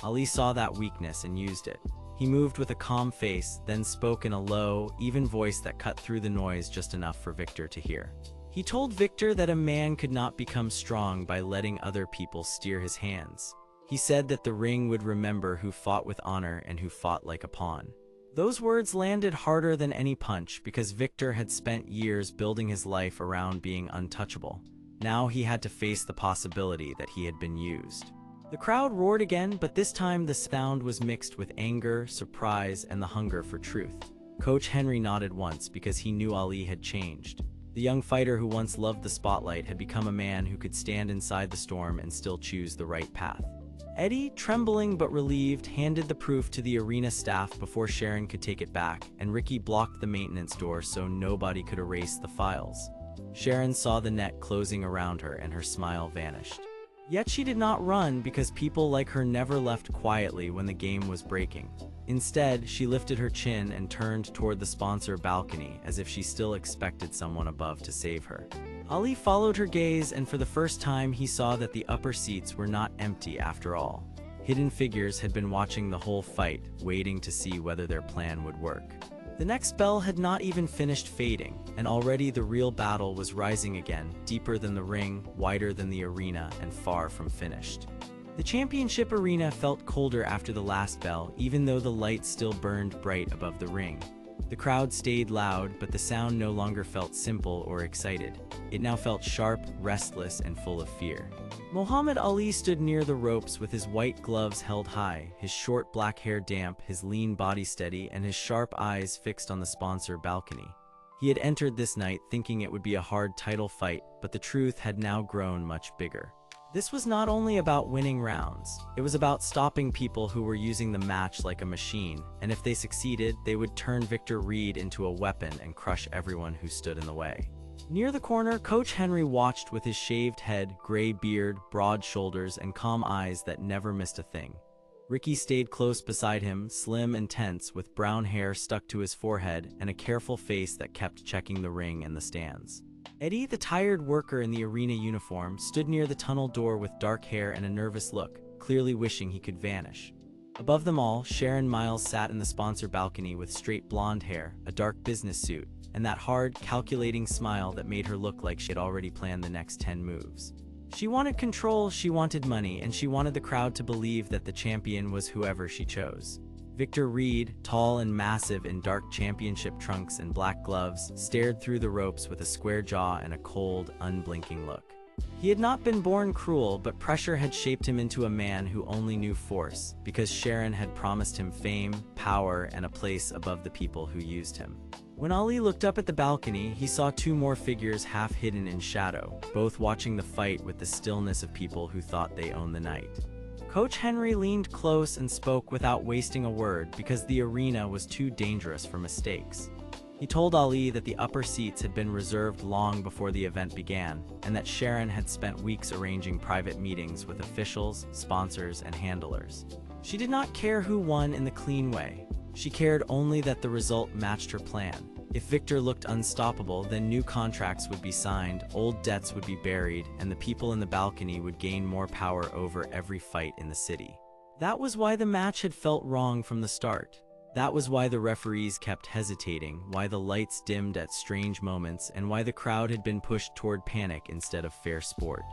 Ali saw that weakness and used it. He moved with a calm face, then spoke in a low, even voice that cut through the noise just enough for Victor to hear. He told Victor that a man could not become strong by letting other people steer his hands. He said that the ring would remember who fought with honor and who fought like a pawn. Those words landed harder than any punch because Victor had spent years building his life around being untouchable. Now he had to face the possibility that he had been used. The crowd roared again, but this time the sound was mixed with anger, surprise, and the hunger for truth. Coach Henry nodded once because he knew Ali had changed. The young fighter who once loved the spotlight had become a man who could stand inside the storm and still choose the right path. Eddie, trembling but relieved, handed the proof to the arena staff before Sharon could take it back, and Ricky blocked the maintenance door so nobody could erase the files. Sharon saw the net closing around her and her smile vanished. Yet she did not run because people like her never left quietly when the game was breaking. Instead, she lifted her chin and turned toward the sponsor balcony as if she still expected someone above to save her. Ali followed her gaze, and for the first time he saw that the upper seats were not empty after all. Hidden figures had been watching the whole fight, waiting to see whether their plan would work. The next bell had not even finished fading, and already the real battle was rising again, deeper than the ring, wider than the arena, and far from finished. The championship arena felt colder after the last bell, even though the lights still burned bright above the ring. The crowd stayed loud, but the sound no longer felt simple or excited. It now felt sharp, restless, and full of fear. Muhammad Ali stood near the ropes with his white gloves held high, his short black hair damp, his lean body steady, and his sharp eyes fixed on the sponsor balcony. He had entered this night thinking it would be a hard title fight, but the truth had now grown much bigger. This was not only about winning rounds, it was about stopping people who were using the match like a machine, and if they succeeded, they would turn Victor Reed into a weapon and crush everyone who stood in the way. Near the corner, Coach Henry watched with his shaved head, gray beard, broad shoulders, and calm eyes that never missed a thing. Ricky stayed close beside him, slim and tense, with brown hair stuck to his forehead and a careful face that kept checking the ring and the stands. Eddie, the tired worker in the arena uniform, stood near the tunnel door with dark hair and a nervous look, clearly wishing he could vanish. Above them all, Sharon Miles sat in the sponsor balcony with straight blonde hair, a dark business suit, and that hard, calculating smile that made her look like she had already planned the next 10 moves. She wanted control, she wanted money, and she wanted the crowd to believe that the champion was whoever she chose. Victor Reed, tall and massive in dark championship trunks and black gloves, stared through the ropes with a square jaw and a cold, unblinking look. He had not been born cruel, but pressure had shaped him into a man who only knew force, because Sharon had promised him fame, power, and a place above the people who used him. When Ali looked up at the balcony, he saw two more figures half hidden in shadow, both watching the fight with the stillness of people who thought they owned the night. Coach Henry leaned close and spoke without wasting a word because the arena was too dangerous for mistakes. He told Ali that the upper seats had been reserved long before the event began, and that Sharon had spent weeks arranging private meetings with officials, sponsors, and handlers. She did not care who won in the clean way. She cared only that the result matched her plan. If Victor looked unstoppable, then new contracts would be signed, old debts would be buried, and the people in the balcony would gain more power over every fight in the city. That was why the match had felt wrong from the start. That was why the referees kept hesitating, why the lights dimmed at strange moments, and why the crowd had been pushed toward panic instead of fair sport.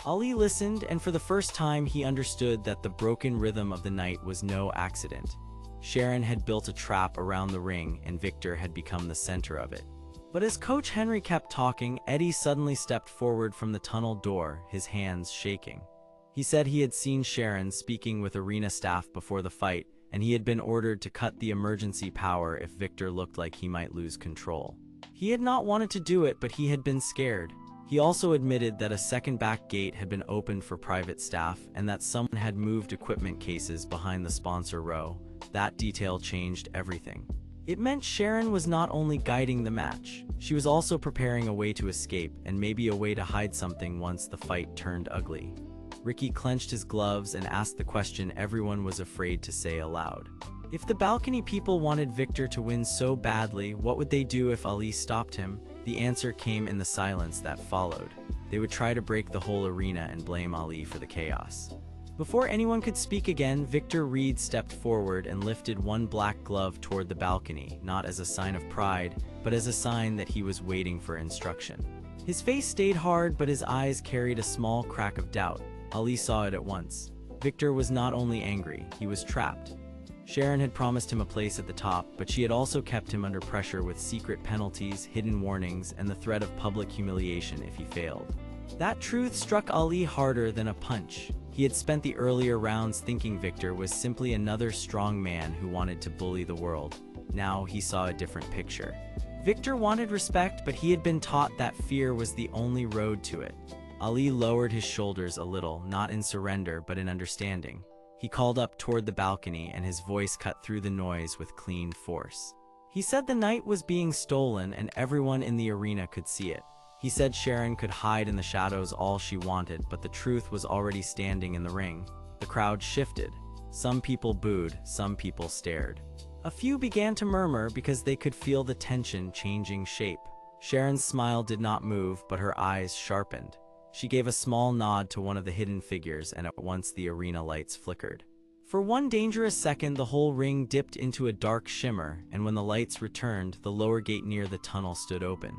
Ali listened, and for the first time he understood that the broken rhythm of the night was no accident. Sharon had built a trap around the ring, and Victor had become the center of it. But as Coach Henry kept talking, Eddie suddenly stepped forward from the tunnel door, his hands shaking. He said he had seen Sharon speaking with arena staff before the fight, and he had been ordered to cut the emergency power if Victor looked like he might lose control. He had not wanted to do it, but he had been scared. He also admitted that a second back gate had been opened for private staff and that someone had moved equipment cases behind the sponsor row. That detail changed everything. It meant Sharon was not only guiding the match, she was also preparing a way to escape and maybe a way to hide something once the fight turned ugly. Ricky clenched his gloves and asked the question everyone was afraid to say aloud. If the balcony people wanted Victor to win so badly, what would they do if Ali stopped him? The answer came in the silence that followed. They would try to break the whole arena and blame Ali for the chaos. Before anyone could speak again, Victor Reed stepped forward and lifted one black glove toward the balcony, not as a sign of pride, but as a sign that he was waiting for instruction. His face stayed hard, but his eyes carried a small crack of doubt. Ali saw it at once. Victor was not only angry, he was trapped. Sharon had promised him a place at the top, but she had also kept him under pressure with secret penalties, hidden warnings, and the threat of public humiliation if he failed. That truth struck Ali harder than a punch. He had spent the earlier rounds thinking Victor was simply another strong man who wanted to bully the world. Now he saw a different picture. Victor wanted respect, but he had been taught that fear was the only road to it. Ali lowered his shoulders a little, not in surrender but in understanding. He called up toward the balcony, and his voice cut through the noise with clean force. He said the night was being stolen and everyone in the arena could see it. He said Sharon could hide in the shadows all she wanted, but the truth was already standing in the ring. The crowd shifted. Some people booed, some people stared. A few began to murmur because they could feel the tension changing shape. Sharon's smile did not move, but her eyes sharpened. She gave a small nod to one of the hidden figures, and at once the arena lights flickered. For one dangerous second, the whole ring dipped into a dark shimmer, and when the lights returned, the lower gate near the tunnel stood open.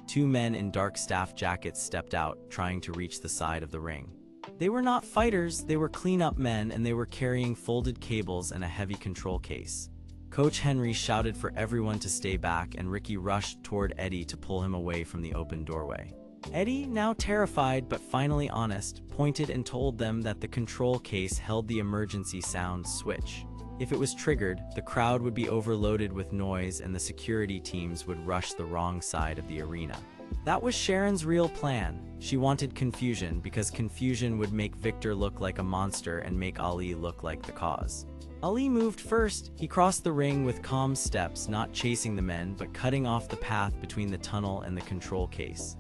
Two men in dark staff jackets stepped out, trying to reach the side of the ring. They were not fighters, they were clean-up men, and they were carrying folded cables and a heavy control case. Coach Henry shouted for everyone to stay back, and Ricky rushed toward Eddie to pull him away from the open doorway. Eddie, now terrified but finally honest, pointed and told them that the control case held the emergency sound switch. If it was triggered, the crowd would be overloaded with noise and the security teams would rush the wrong side of the arena. That was Sharon's real plan. She wanted confusion because confusion would make Victor look like a monster and make Ali look like the cause. Ali moved first. He crossed the ring with calm steps, not chasing the men but cutting off the path between the tunnel and the control case.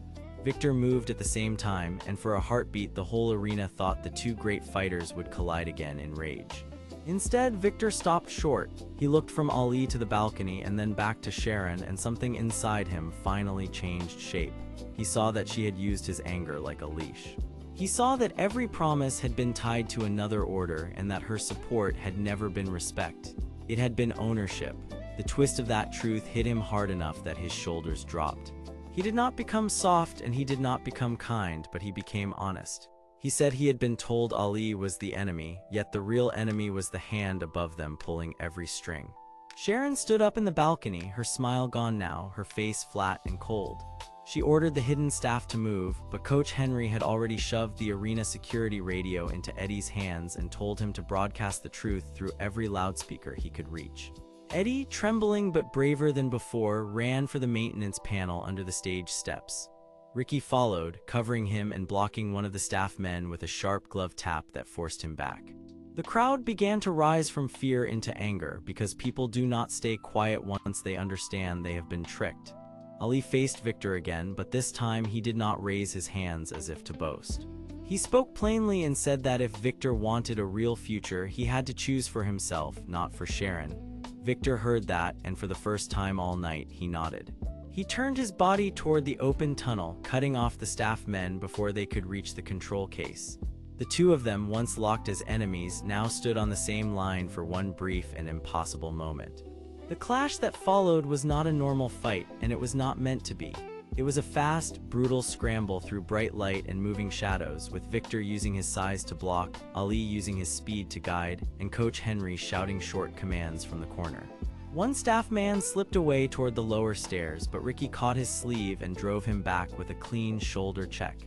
Victor moved at the same time, and for a heartbeat the whole arena thought the two great fighters would collide again in rage. Instead, Victor stopped short. He looked from Ali to the balcony and then back to Sharon, and something inside him finally changed shape. He saw that she had used his anger like a leash. He saw that every promise had been tied to another order and that her support had never been respect. It had been ownership. The twist of that truth hit him hard enough that his shoulders dropped. He did not become soft and he did not become kind, but he became honest. He said he had been told Ali was the enemy, yet the real enemy was the hand above them pulling every string. Sharon stood up in the balcony, her smile gone now, her face flat and cold. She ordered the hidden staff to move, but Coach Henry had already shoved the arena security radio into Eddie's hands and told him to broadcast the truth through every loudspeaker he could reach. Eddie, trembling but braver than before, ran for the maintenance panel under the stage steps. Ricky followed, covering him and blocking one of the staff men with a sharp glove tap that forced him back. The crowd began to rise from fear into anger because people do not stay quiet once they understand they have been tricked. Ali faced Victor again, but this time he did not raise his hands as if to boast. He spoke plainly and said that if Victor wanted a real future, he had to choose for himself, not for Sharon. Victor heard that, and for the first time all night, he nodded. He turned his body toward the open tunnel, cutting off the staff men before they could reach the control case. The two of them, once locked as enemies, now stood on the same line for one brief and impossible moment. The clash that followed was not a normal fight, and it was not meant to be. It was a fast, brutal scramble through bright light and moving shadows, with Victor using his size to block, Ali using his speed to guide, and Coach Henry shouting short commands from the corner. One staff man slipped away toward the lower stairs, but Ricky caught his sleeve and drove him back with a clean shoulder check.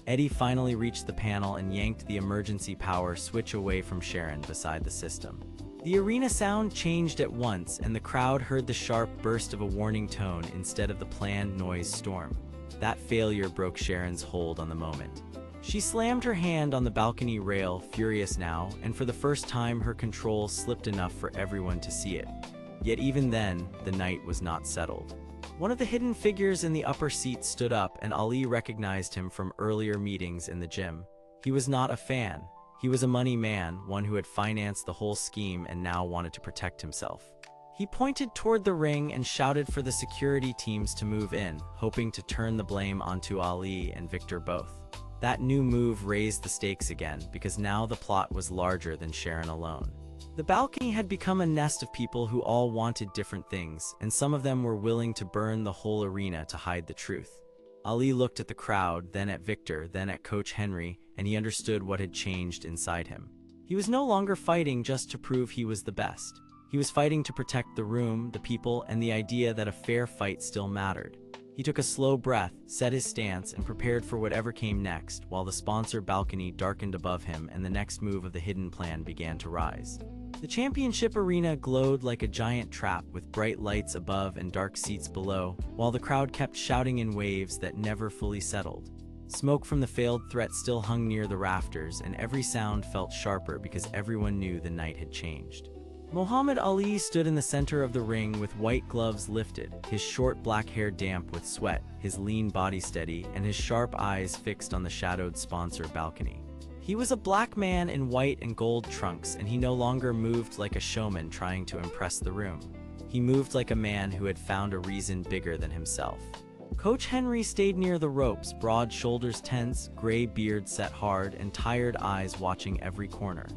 Eddie finally reached the panel and yanked the emergency power switch away from Sharon beside the system. The arena sound changed at once, and the crowd heard the sharp burst of a warning tone instead of the planned noise storm. That failure broke Sharon's hold on the moment. She slammed her hand on the balcony rail, furious now, and for the first time her control slipped enough for everyone to see it. Yet even then, the night was not settled. One of the hidden figures in the upper seat stood up, and Ali recognized him from earlier meetings in the gym. He was not a fan. He was a money man, one who had financed the whole scheme and now wanted to protect himself. He pointed toward the ring and shouted for the security teams to move in, hoping to turn the blame onto Ali and Victor both. That new move raised the stakes again, because now the plot was larger than Sharon alone. The balcony had become a nest of people who all wanted different things, and some of them were willing to burn the whole arena to hide the truth. Ali looked at the crowd, then at Victor, then at Coach Henry, and he understood what had changed inside him. He was no longer fighting just to prove he was the best. He was fighting to protect the room, the people, and the idea that a fair fight still mattered. He took a slow breath, set his stance, and prepared for whatever came next, while the sponsor balcony darkened above him and the next move of the hidden plan began to rise. The championship arena glowed like a giant trap with bright lights above and dark seats below, while the crowd kept shouting in waves that never fully settled. Smoke from the failed threat still hung near the rafters, and every sound felt sharper because everyone knew the night had changed. Muhammad Ali stood in the center of the ring with white gloves lifted, his short black hair damp with sweat, his lean body steady, and his sharp eyes fixed on the shadowed sponsor balcony. He was a black man in white and gold trunks, and he no longer moved like a showman trying to impress the room. He moved like a man who had found a reason bigger than himself. Coach Henry stayed near the ropes, broad shoulders tense, gray beard set hard, and tired eyes watching every corner.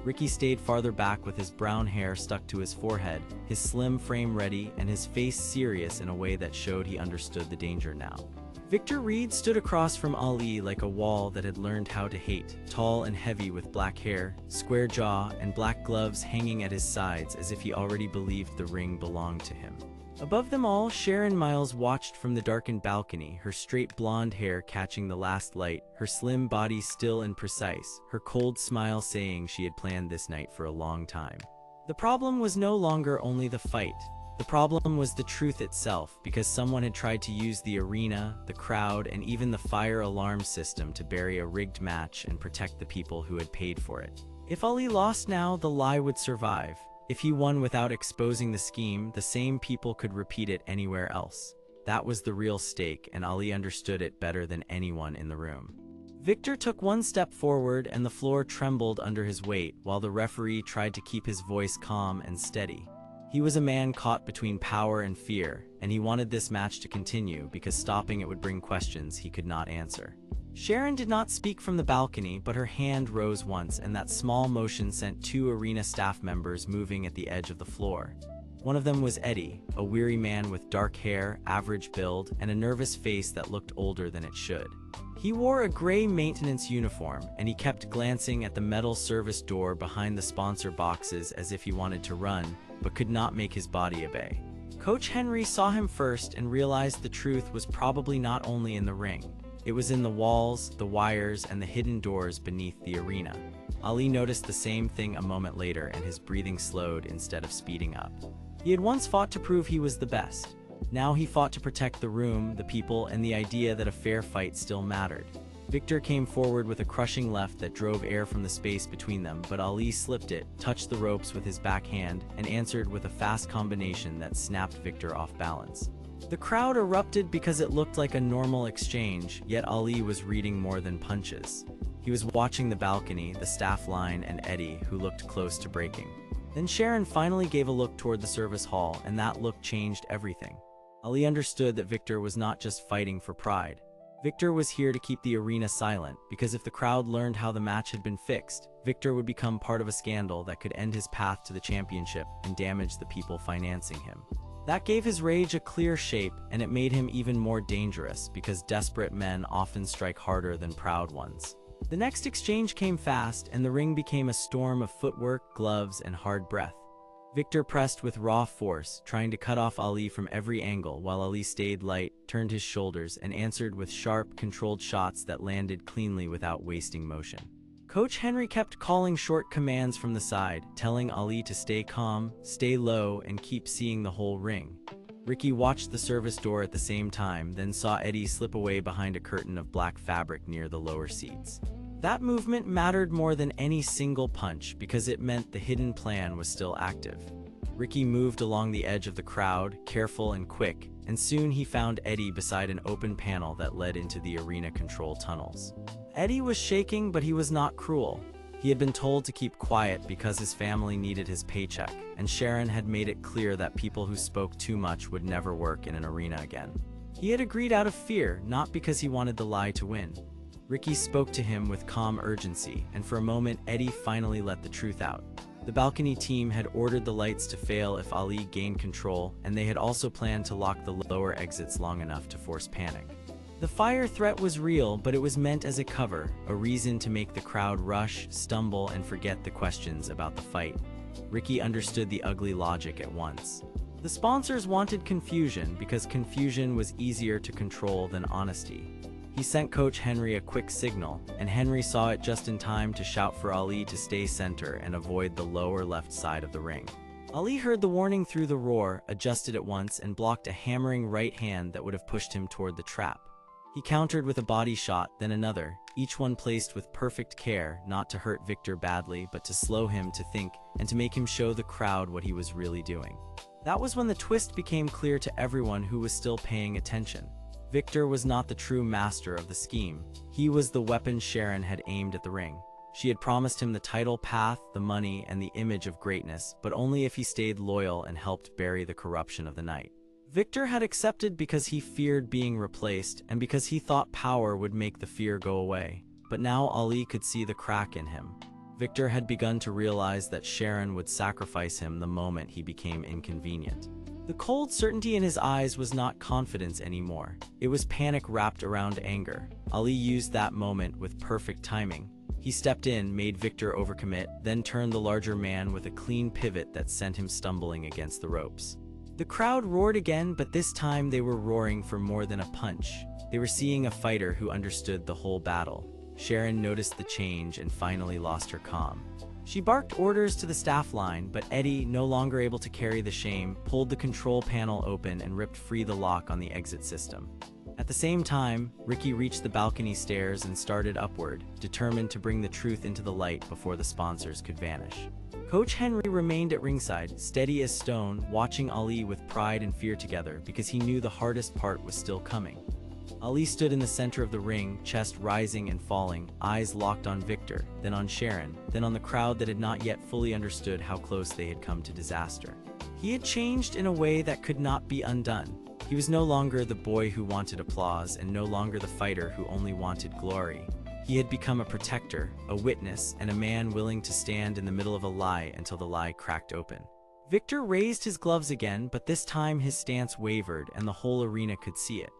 Ricky stayed farther back with his brown hair stuck to his forehead, his slim frame ready, and his face serious in a way that showed he understood the danger now. Victor Reed stood across from Ali like a wall that had learned how to hate, tall and heavy with black hair, square jaw, and black gloves hanging at his sides as if he already believed the ring belonged to him. Above them all, Sharon Miles watched from the darkened balcony, her straight blonde hair catching the last light, her slim body still and precise, her cold smile saying she had planned this night for a long time. The problem was no longer only the fight. The problem was the truth itself, because someone had tried to use the arena, the crowd, and even the fire alarm system to bury a rigged match and protect the people who had paid for it. If Ali lost now, the lie would survive. If he won without exposing the scheme, the same people could repeat it anywhere else. That was the real stake, and Ali understood it better than anyone in the room. Victor took one step forward, and the floor trembled under his weight, while the referee tried to keep his voice calm and steady. He was a man caught between power and fear, and he wanted this match to continue because stopping it would bring questions he could not answer. Sharon did not speak from the balcony, but her hand rose once, and that small motion sent two arena staff members moving at the edge of the floor. One of them was Eddie, a weary man with dark hair, average build, and a nervous face that looked older than it should. He wore a gray maintenance uniform, and he kept glancing at the metal service door behind the sponsor boxes as if he wanted to run, but could not make his body obey. Coach Henry saw him first and realized the truth was probably not only in the ring. It was in the walls, the wires, and the hidden doors beneath the arena. Ali noticed the same thing a moment later, and his breathing slowed instead of speeding up. He had once fought to prove he was the best. Now he fought to protect the room, the people, and the idea that a fair fight still mattered. Victor came forward with a crushing left that drove air from the space between them, but Ali slipped it, touched the ropes with his backhand, and answered with a fast combination that snapped Victor off balance. The crowd erupted because it looked like a normal exchange, yet Ali was reading more than punches. He was watching the balcony, the staff line, and Eddie, who looked close to breaking. Then Sharon finally gave a look toward the service hall, and that look changed everything. Ali understood that Victor was not just fighting for pride. Victor was here to keep the arena silent, because if the crowd learned how the match had been fixed, Victor would become part of a scandal that could end his path to the championship and damage the people financing him. That gave his rage a clear shape, and it made him even more dangerous, because desperate men often strike harder than proud ones. The next exchange came fast, and the ring became a storm of footwork, gloves, and hard breath. Victor pressed with raw force, trying to cut off Ali from every angle, while Ali stayed light, turned his shoulders, and answered with sharp, controlled shots that landed cleanly without wasting motion. Coach Henry kept calling short commands from the side, telling Ali to stay calm, stay low, and keep seeing the whole ring. Ricky watched the service door at the same time, then saw Eddie slip away behind a curtain of black fabric near the lower seats. That movement mattered more than any single punch, because it meant the hidden plan was still active. Ricky moved along the edge of the crowd, careful and quick, and soon he found Eddie beside an open panel that led into the arena control tunnels. Eddie was shaking, but he was not cruel. He had been told to keep quiet because his family needed his paycheck, and Sharon had made it clear that people who spoke too much would never work in an arena again. He had agreed out of fear, not because he wanted the lie to win. Ricky spoke to him with calm urgency, and for a moment Eddie finally let the truth out. The balcony team had ordered the lights to fail if Ali gained control, and they had also planned to lock the lower exits long enough to force panic. The fire threat was real, but it was meant as a cover, a reason to make the crowd rush, stumble, and forget the questions about the fight. Ricky understood the ugly logic at once. The sponsors wanted confusion because confusion was easier to control than honesty. He sent Coach Henry a quick signal, and Henry saw it just in time to shout for Ali to stay center and avoid the lower left side of the ring. Ali heard the warning through the roar, adjusted at once, and blocked a hammering right hand that would have pushed him toward the trap. He countered with a body shot, then another, each one placed with perfect care, not to hurt Victor badly, but to slow him to think and to make him show the crowd what he was really doing. That was when the twist became clear to everyone who was still paying attention. Victor was not the true master of the scheme. He was the weapon Sharon had aimed at the ring. She had promised him the title path, the money, and the image of greatness, but only if he stayed loyal and helped bury the corruption of the night. Victor had accepted because he feared being replaced and because he thought power would make the fear go away. But now Ali could see the crack in him. Victor had begun to realize that Sharon would sacrifice him the moment he became inconvenient. The cold certainty in his eyes was not confidence anymore. It was panic wrapped around anger. Ali used that moment with perfect timing. He stepped in, made Victor overcommit, then turned the larger man with a clean pivot that sent him stumbling against the ropes. The crowd roared again, but this time they were roaring for more than a punch. They were seeing a fighter who understood the whole battle. Sharon noticed the change and finally lost her calm. She barked orders to the staff line, but Eddie, no longer able to carry the shame, pulled the control panel open and ripped free the lock on the exit system. At the same time, Ricky reached the balcony stairs and started upward, determined to bring the truth into the light before the sponsors could vanish. Coach Henry remained at ringside, steady as stone, watching Ali with pride and fear together because he knew the hardest part was still coming. Ali stood in the center of the ring, chest rising and falling, eyes locked on Victor, then on Sharon, then on the crowd that had not yet fully understood how close they had come to disaster. He had changed in a way that could not be undone. He was no longer the boy who wanted applause and no longer the fighter who only wanted glory. He had become a protector, a witness, and a man willing to stand in the middle of a lie until the lie cracked open. Victor raised his gloves again, but this time his stance wavered and the whole arena could see it.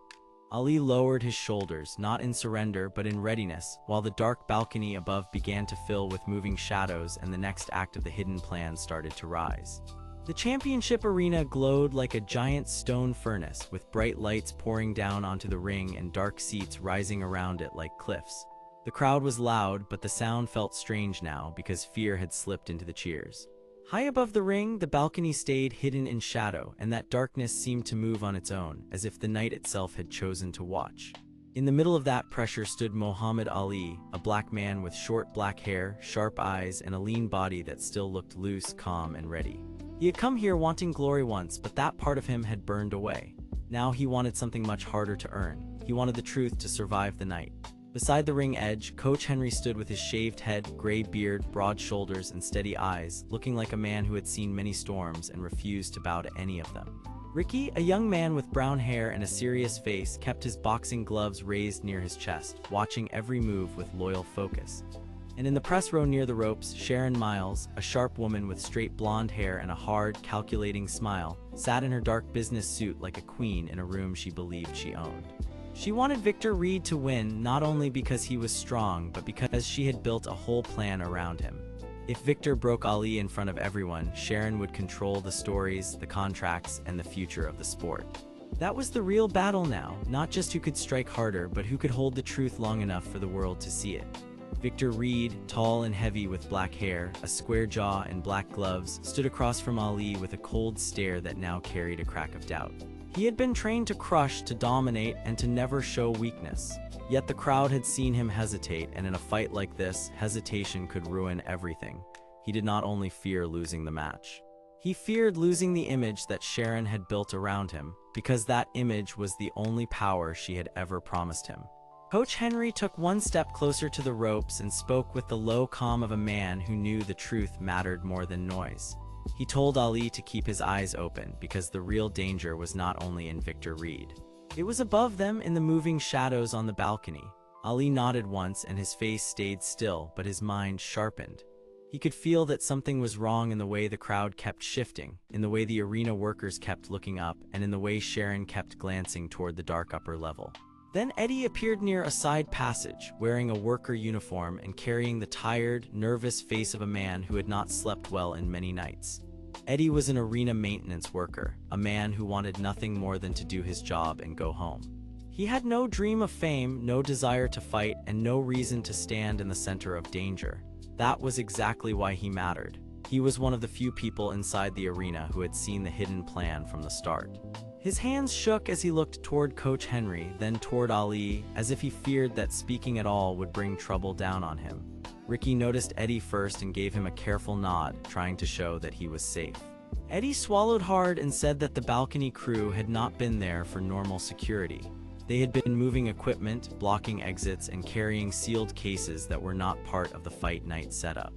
Ali lowered his shoulders, not in surrender but in readiness, while the dark balcony above began to fill with moving shadows and the next act of the hidden plan started to rise. The championship arena glowed like a giant stone furnace, with bright lights pouring down onto the ring and dark seats rising around it like cliffs. The crowd was loud, but the sound felt strange now because fear had slipped into the cheers. High above the ring, the balcony stayed hidden in shadow, and that darkness seemed to move on its own, as if the night itself had chosen to watch. In the middle of that pressure stood Muhammad Ali, a black man with short black hair, sharp eyes, and a lean body that still looked loose, calm, and ready. He had come here wanting glory once, but that part of him had burned away. Now he wanted something much harder to earn. He wanted the truth to survive the night. Beside the ring edge, Coach Henry stood with his shaved head, gray beard, broad shoulders, and steady eyes, looking like a man who had seen many storms and refused to bow to any of them. Ricky, a young man with brown hair and a serious face, kept his boxing gloves raised near his chest, watching every move with loyal focus. And in the press row near the ropes, Sharon Miles, a sharp woman with straight blonde hair and a hard, calculating smile, sat in her dark business suit like a queen in a room she believed she owned. She wanted Victor Reed to win, not only because he was strong, but because she had built a whole plan around him. If Victor broke Ali in front of everyone, Sharon would control the stories, the contracts, and the future of the sport. That was the real battle now, not just who could strike harder, but who could hold the truth long enough for the world to see it. Victor Reed, tall and heavy with black hair, a square jaw, and black gloves, stood across from Ali with a cold stare that now carried a crack of doubt. He had been trained to crush, to dominate, and to never show weakness. Yet the crowd had seen him hesitate, and in a fight like this, hesitation could ruin everything. He did not only fear losing the match. He feared losing the image that Sharon had built around him, because that image was the only power she had ever promised him. Coach Henry took one step closer to the ropes and spoke with the low calm of a man who knew the truth mattered more than noise. He told Ali to keep his eyes open because the real danger was not only in Victor Reed. It was above them in the moving shadows on the balcony. Ali nodded once and his face stayed still, but his mind sharpened. He could feel that something was wrong in the way the crowd kept shifting, in the way the arena workers kept looking up, and in the way Sharon kept glancing toward the dark upper level. Then Eddie appeared near a side passage, wearing a worker uniform and carrying the tired, nervous face of a man who had not slept well in many nights. Eddie was an arena maintenance worker, a man who wanted nothing more than to do his job and go home. He had no dream of fame, no desire to fight, and no reason to stand in the center of danger. That was exactly why he mattered. He was one of the few people inside the arena who had seen the hidden plan from the start. His hands shook as he looked toward Coach Henry, then toward Ali, as if he feared that speaking at all would bring trouble down on him. Ricky noticed Eddie first and gave him a careful nod, trying to show that he was safe. Eddie swallowed hard and said that the balcony crew had not been there for normal security. They had been moving equipment, blocking exits, and carrying sealed cases that were not part of the fight night setup.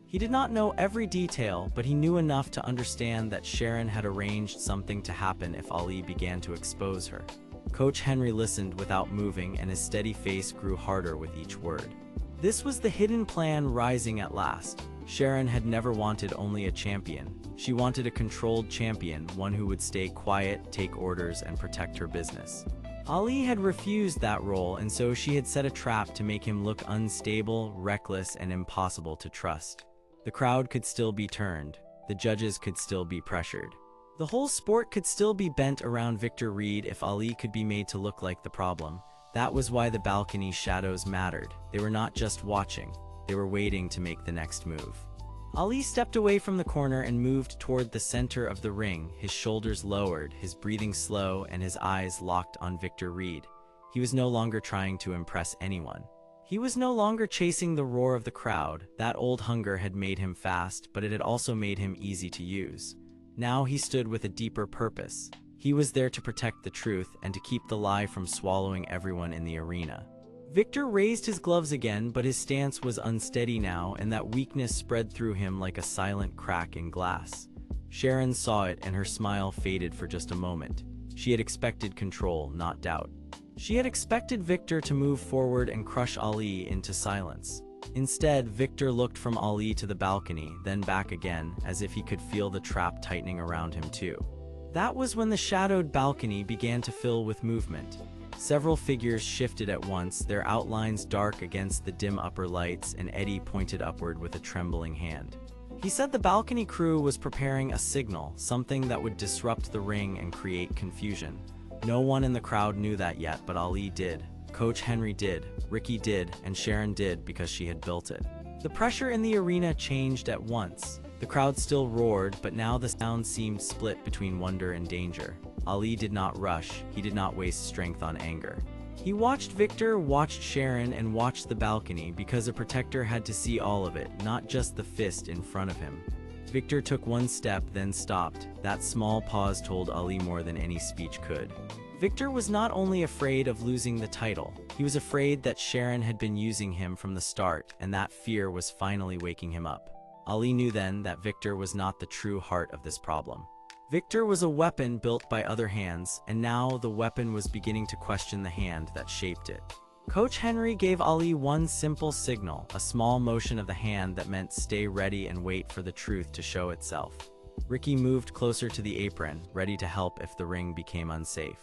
He did not know every detail, but he knew enough to understand that Sharon had arranged something to happen if Ali began to expose her. Coach Henry listened without moving, and his steady face grew harder with each word. This was the hidden plan rising at last. Sharon had never wanted only a champion. She wanted a controlled champion, one who would stay quiet, take orders, and protect her business. Ali had refused that role, and so she had set a trap to make him look unstable, reckless, and impossible to trust. The crowd could still be turned. The judges could still be pressured. The whole sport could still be bent around Victor Reed if Ali could be made to look like the problem. That was why the balcony shadows mattered. They were not just watching. They were waiting to make the next move. Ali stepped away from the corner and moved toward the center of the ring, his shoulders lowered, his breathing slow, and his eyes locked on Victor Reed. He was no longer trying to impress anyone. He was no longer chasing the roar of the crowd. That old hunger had made him fast, but it had also made him easy to use. Now he stood with a deeper purpose. He was there to protect the truth and to keep the lie from swallowing everyone in the arena. Victor raised his gloves again, but his stance was unsteady now, and that weakness spread through him like a silent crack in glass. Sharon saw it and her smile faded for just a moment. She had expected control, not doubt. She had expected Victor to move forward and crush Ali into silence. Instead, Victor looked from Ali to the balcony, then back again, as if he could feel the trap tightening around him too. That was when the shadowed balcony began to fill with movement. Several figures shifted at once, their outlines dark against the dim upper lights, and Eddie pointed upward with a trembling hand. He said the balcony crew was preparing a signal, something that would disrupt the ring and create confusion. No one in the crowd knew that yet, but Ali did. Coach Henry did, Ricky did, and Sharon did because she had built it. The pressure in the arena changed at once. The crowd still roared, but now the sound seemed split between wonder and danger. Ali did not rush, he did not waste strength on anger. He watched Victor, watched Sharon, and watched the balcony because a protector had to see all of it, not just the fist in front of him. Victor took one step, then stopped. That small pause told Ali more than any speech could. Victor was not only afraid of losing the title, he was afraid that Sharon had been using him from the start, and that fear was finally waking him up. Ali knew then that Victor was not the true heart of this problem. Victor was a weapon built by other hands, and now the weapon was beginning to question the hand that shaped it. Coach Henry gave Ali one simple signal, a small motion of the hand that meant stay ready and wait for the truth to show itself. Ricky moved closer to the apron, ready to help if the ring became unsafe.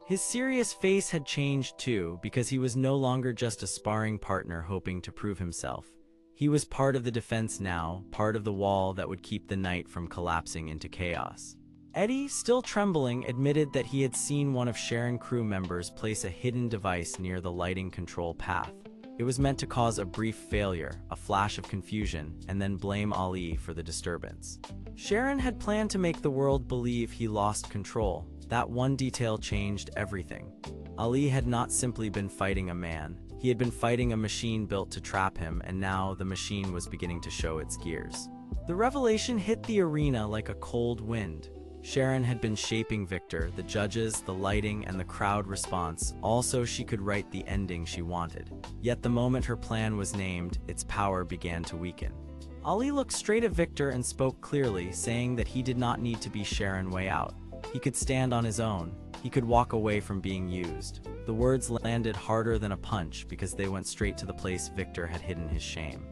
His serious face had changed too, because he was no longer just a sparring partner hoping to prove himself. He was part of the defense now, part of the wall that would keep the night from collapsing into chaos. Eddie, still trembling, admitted that he had seen one of Sharon crew members place a hidden device near the lighting control path. It was meant to cause a brief failure, a flash of confusion, and then blame Ali for the disturbance. Sharon had planned to make the world believe he lost control. That one detail changed everything. Ali had not simply been fighting a man. He had been fighting a machine built to trap him, and now the machine was beginning to show its gears. The revelation hit the arena like a cold wind. Sharon had been shaping Victor, the judges, the lighting, and the crowd response, all so she could write the ending she wanted. Yet the moment her plan was named, its power began to weaken. Ali looked straight at Victor and spoke clearly, saying that he did not need to be Sharon way out. He could stand on his own. He could walk away from being used. The words landed harder than a punch because they went straight to the place Victor had hidden his shame.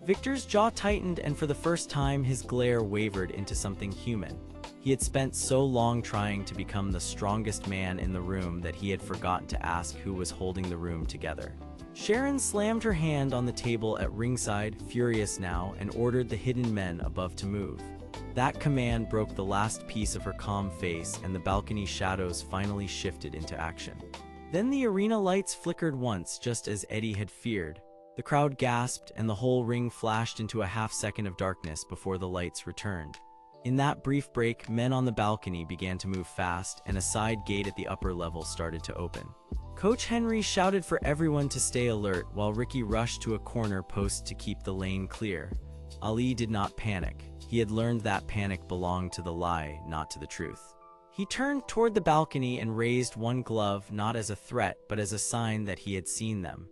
Victor's jaw tightened, and for the first time his glare wavered into something human. He had spent so long trying to become the strongest man in the room that he had forgotten to ask who was holding the room together. Sharon slammed her hand on the table at ringside, furious now, and ordered the hidden men above to move. That command broke the last piece of her calm face, and the balcony shadows finally shifted into action. Then the arena lights flickered once, just as Eddie had feared. The crowd gasped, and the whole ring flashed into a half-second of darkness before the lights returned. In that brief break, men on the balcony began to move fast, and a side gate at the upper level started to open. Coach Henry shouted for everyone to stay alert, while Ricky rushed to a corner post to keep the lane clear. Ali did not panic. He had learned that panic belonged to the lie, not to the truth. He turned toward the balcony and raised one glove, not as a threat, but as a sign that he had seen them.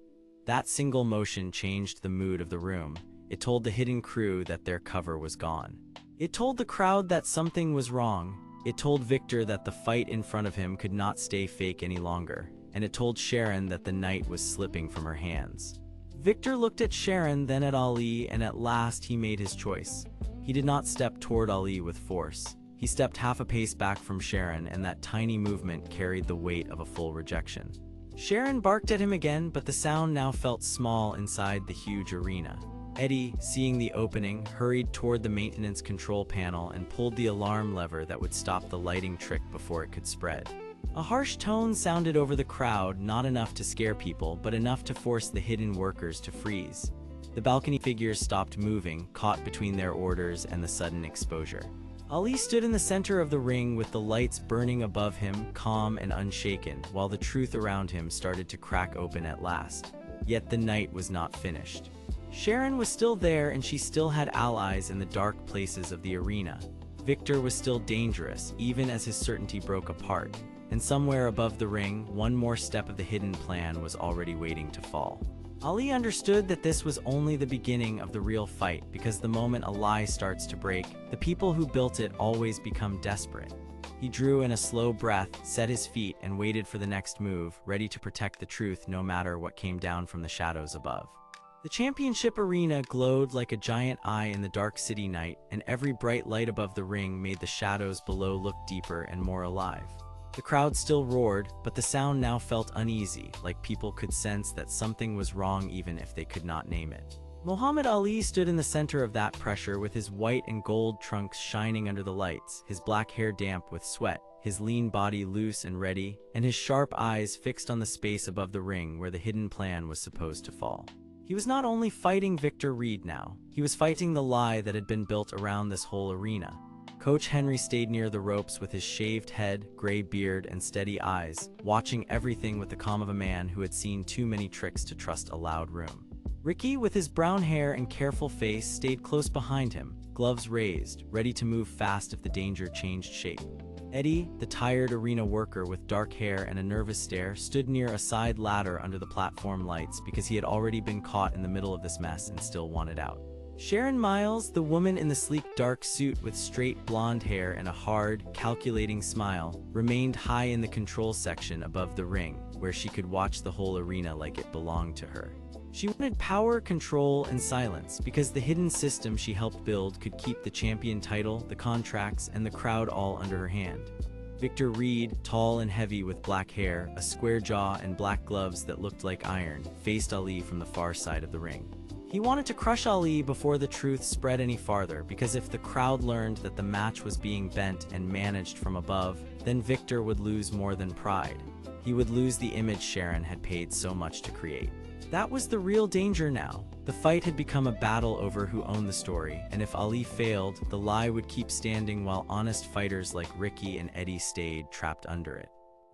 That single motion changed the mood of the room. It told the hidden crew that their cover was gone. It told the crowd that something was wrong. It told Victor that the fight in front of him could not stay fake any longer. And it told Sharon that the night was slipping from her hands. Victor looked at Sharon, then at Ali, and at last he made his choice. He did not step toward Ali with force. He stepped half a pace back from Sharon, and that tiny movement carried the weight of a full rejection. Sharon barked at him again, but the sound now felt small inside the huge arena. Eddie, seeing the opening, hurried toward the maintenance control panel and pulled the alarm lever that would stop the lighting trick before it could spread. A harsh tone sounded over the crowd, not enough to scare people, but enough to force the hidden workers to freeze. The balcony figures stopped moving, caught between their orders and the sudden exposure. Ali stood in the center of the ring with the lights burning above him, calm and unshaken, while the truth around him started to crack open at last. Yet the night was not finished. Sharon was still there, and she still had allies in the dark places of the arena. Victor was still dangerous, even as his certainty broke apart. And somewhere above the ring, one more step of the hidden plan was already waiting to fall. Ali understood that this was only the beginning of the real fight because the moment a lie starts to break, the people who built it always become desperate. He drew in a slow breath, set his feet, and waited for the next move, ready to protect the truth no matter what came down from the shadows above. The championship arena glowed like a giant eye in the dark city night, and every bright light above the ring made the shadows below look deeper and more alive. The crowd still roared, but the sound now felt uneasy, like people could sense that something was wrong even if they could not name it. Muhammad Ali stood in the center of that pressure with his white and gold trunks shining under the lights, his black hair damp with sweat, his lean body loose and ready, and his sharp eyes fixed on the space above the ring where the hidden plan was supposed to fall. He was not only fighting Victor Reed now, he was fighting the lie that had been built around this whole arena. Coach Henry stayed near the ropes with his shaved head, gray beard, and steady eyes, watching everything with the calm of a man who had seen too many tricks to trust a loud room. Ricky, with his brown hair and careful face, stayed close behind him, gloves raised, ready to move fast if the danger changed shape. Eddie, the tired arena worker with dark hair and a nervous stare, stood near a side ladder under the platform lights because he had already been caught in the middle of this mess and still wanted out. Sharon Miles, the woman in the sleek dark suit with straight blonde hair and a hard, calculating smile, remained high in the control section above the ring, where she could watch the whole arena like it belonged to her. She wanted power, control, and silence because the hidden system she helped build could keep the champion title, the contracts, and the crowd all under her hand. Victor Reed, tall and heavy with black hair, a square jaw, and black gloves that looked like iron, faced Ali from the far side of the ring. He wanted to crush Ali before the truth spread any farther because if the crowd learned that the match was being bent and managed from above, then Victor would lose more than pride. He would lose the image Sharon had paid so much to create. That was the real danger now. The fight had become a battle over who owned the story, and if Ali failed, the lie would keep standing while honest fighters like Ricky and Eddie stayed trapped under it.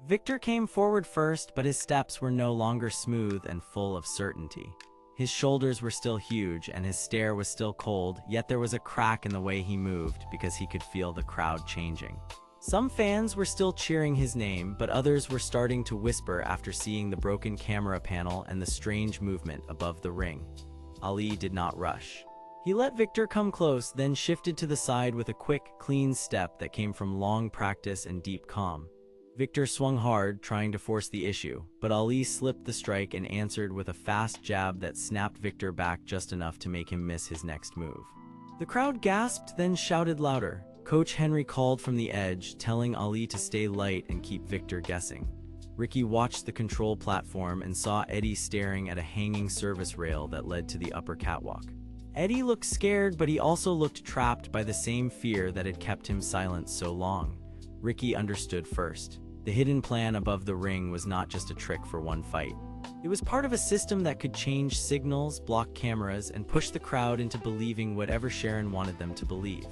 Victor came forward first, but his steps were no longer smooth and full of certainty. His shoulders were still huge and his stare was still cold, yet there was a crack in the way he moved because he could feel the crowd changing. Some fans were still cheering his name, but others were starting to whisper after seeing the broken camera panel and the strange movement above the ring. Ali did not rush. He let Victor come close, then shifted to the side with a quick, clean step that came from long practice and deep calm. Victor swung hard, trying to force the issue, but Ali slipped the strike and answered with a fast jab that snapped Victor back just enough to make him miss his next move. The crowd gasped, then shouted louder. Coach Henry called from the edge, telling Ali to stay light and keep Victor guessing. Ricky watched the control platform and saw Eddie staring at a hanging service rail that led to the upper catwalk. Eddie looked scared, but he also looked trapped by the same fear that had kept him silent so long. Ricky understood first. The hidden plan above the ring was not just a trick for one fight. It was part of a system that could change signals, block cameras, and push the crowd into believing whatever Sharon wanted them to believe.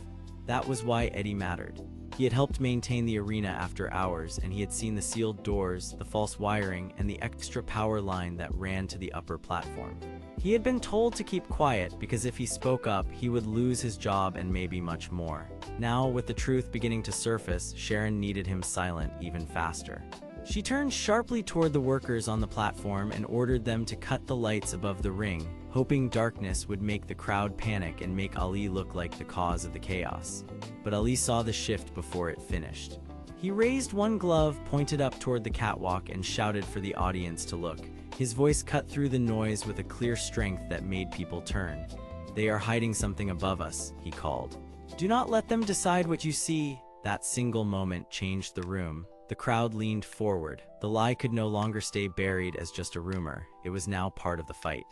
That was why Eddie mattered. He had helped maintain the arena after hours, and he had seen the sealed doors, the false wiring, and the extra power line that ran to the upper platform. He had been told to keep quiet because if he spoke up, he would lose his job and maybe much more. Now, with the truth beginning to surface, Sharon needed him silent even faster. She turned sharply toward the workers on the platform and ordered them to cut the lights above the ring, hoping darkness would make the crowd panic and make Ali look like the cause of the chaos. But Ali saw the shift before it finished. He raised one glove, pointed up toward the catwalk, and shouted for the audience to look. His voice cut through the noise with a clear strength that made people turn. "They are hiding something above us," he called. "Do not let them decide what you see." That single moment changed the room. The crowd leaned forward. The lie could no longer stay buried as just a rumor. It was now part of the fight.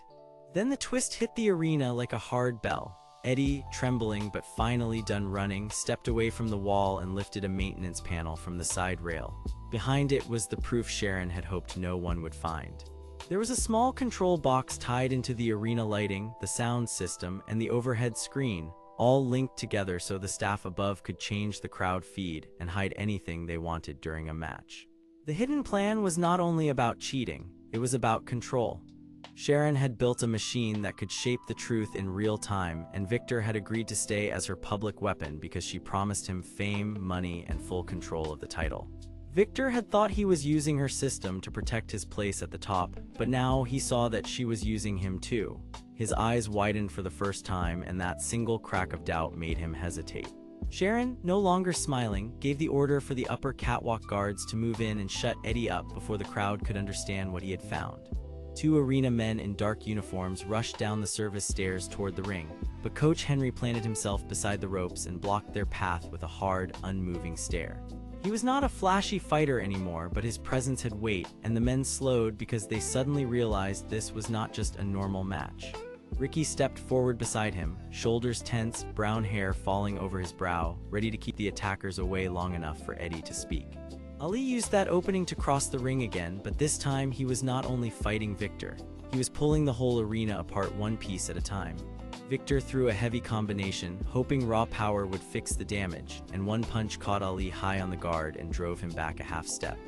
Then the twist hit the arena like a hard bell. Eddie, trembling but finally done running, stepped away from the wall and lifted a maintenance panel from the side rail. Behind it was the proof Sharon had hoped no one would find. There was a small control box tied into the arena lighting, the sound system, and the overhead screen, all linked together so the staff above could change the crowd feed and hide anything they wanted during a match. The hidden plan was not only about cheating, it was about control. Sharon had built a machine that could shape the truth in real time, and Victor had agreed to stay as her public weapon because she promised him fame, money, and full control of the title. Victor had thought he was using her system to protect his place at the top, but now he saw that she was using him too. His eyes widened for the first time, and that single crack of doubt made him hesitate. Sharon, no longer smiling, gave the order for the upper catwalk guards to move in and shut Eddie up before the crowd could understand what he had found. Two arena men in dark uniforms rushed down the service stairs toward the ring, but Coach Henry planted himself beside the ropes and blocked their path with a hard, unmoving stare. He was not a flashy fighter anymore, but his presence had weight, and the men slowed because they suddenly realized this was not just a normal match. Ricky stepped forward beside him, shoulders tense, brown hair falling over his brow, ready to keep the attackers away long enough for Eddie to speak. Ali used that opening to cross the ring again, but this time he was not only fighting Victor. He was pulling the whole arena apart one piece at a time. Victor threw a heavy combination, hoping raw power would fix the damage, and one punch caught Ali high on the guard and drove him back a half step.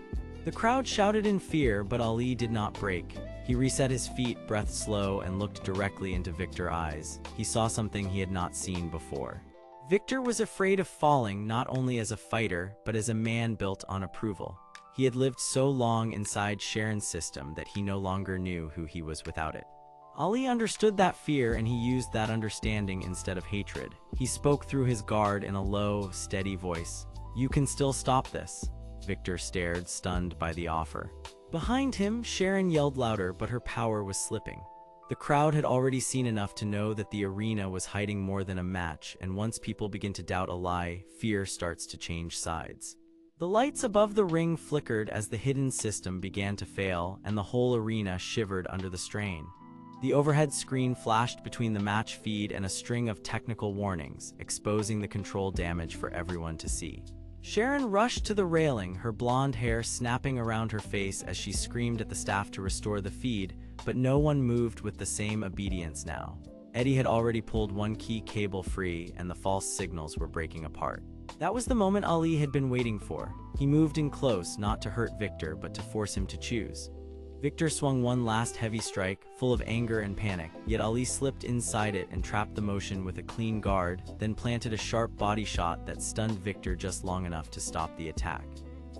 The crowd shouted in fear, but Ali did not break. He reset his feet, breath slow, and looked directly into Victor's eyes. He saw something he had not seen before. Victor was afraid of falling, not only as a fighter, but as a man built on approval. He had lived so long inside Sharon's system that he no longer knew who he was without it. Ali understood that fear, and he used that understanding instead of hatred. He spoke through his guard in a low, steady voice. "You can still stop this." Victor stared, stunned by the offer. Behind him, Sharon yelled louder, but her power was slipping. The crowd had already seen enough to know that the arena was hiding more than a match, and once people begin to doubt a lie, fear starts to change sides. The lights above the ring flickered as the hidden system began to fail, and the whole arena shivered under the strain. The overhead screen flashed between the match feed and a string of technical warnings, exposing the control damage for everyone to see. Sharon rushed to the railing, her blonde hair snapping around her face as she screamed at the staff to restore the feed, but no one moved with the same obedience now. Eddie had already pulled one key cable free, and the false signals were breaking apart. That was the moment Ali had been waiting for. He moved in close, not to hurt Victor, but to force him to choose. Victor swung one last heavy strike, full of anger and panic, yet Ali slipped inside it and trapped the motion with a clean guard, then planted a sharp body shot that stunned Victor just long enough to stop the attack.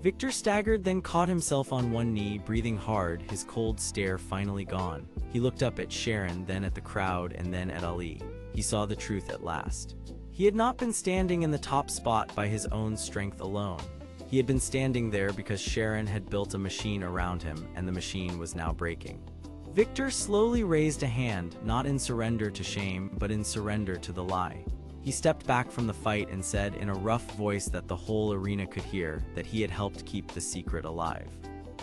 Victor staggered, then caught himself on one knee, breathing hard, his cold stare finally gone. He looked up at Sharon, then at the crowd, and then at Ali. He saw the truth at last. He had not been standing in the top spot by his own strength alone. He had been standing there because Sharon had built a machine around him, and the machine was now breaking. Victor slowly raised a hand, not in surrender to shame, but in surrender to the lie. He stepped back from the fight and said in a rough voice that the whole arena could hear that he had helped keep the secret alive.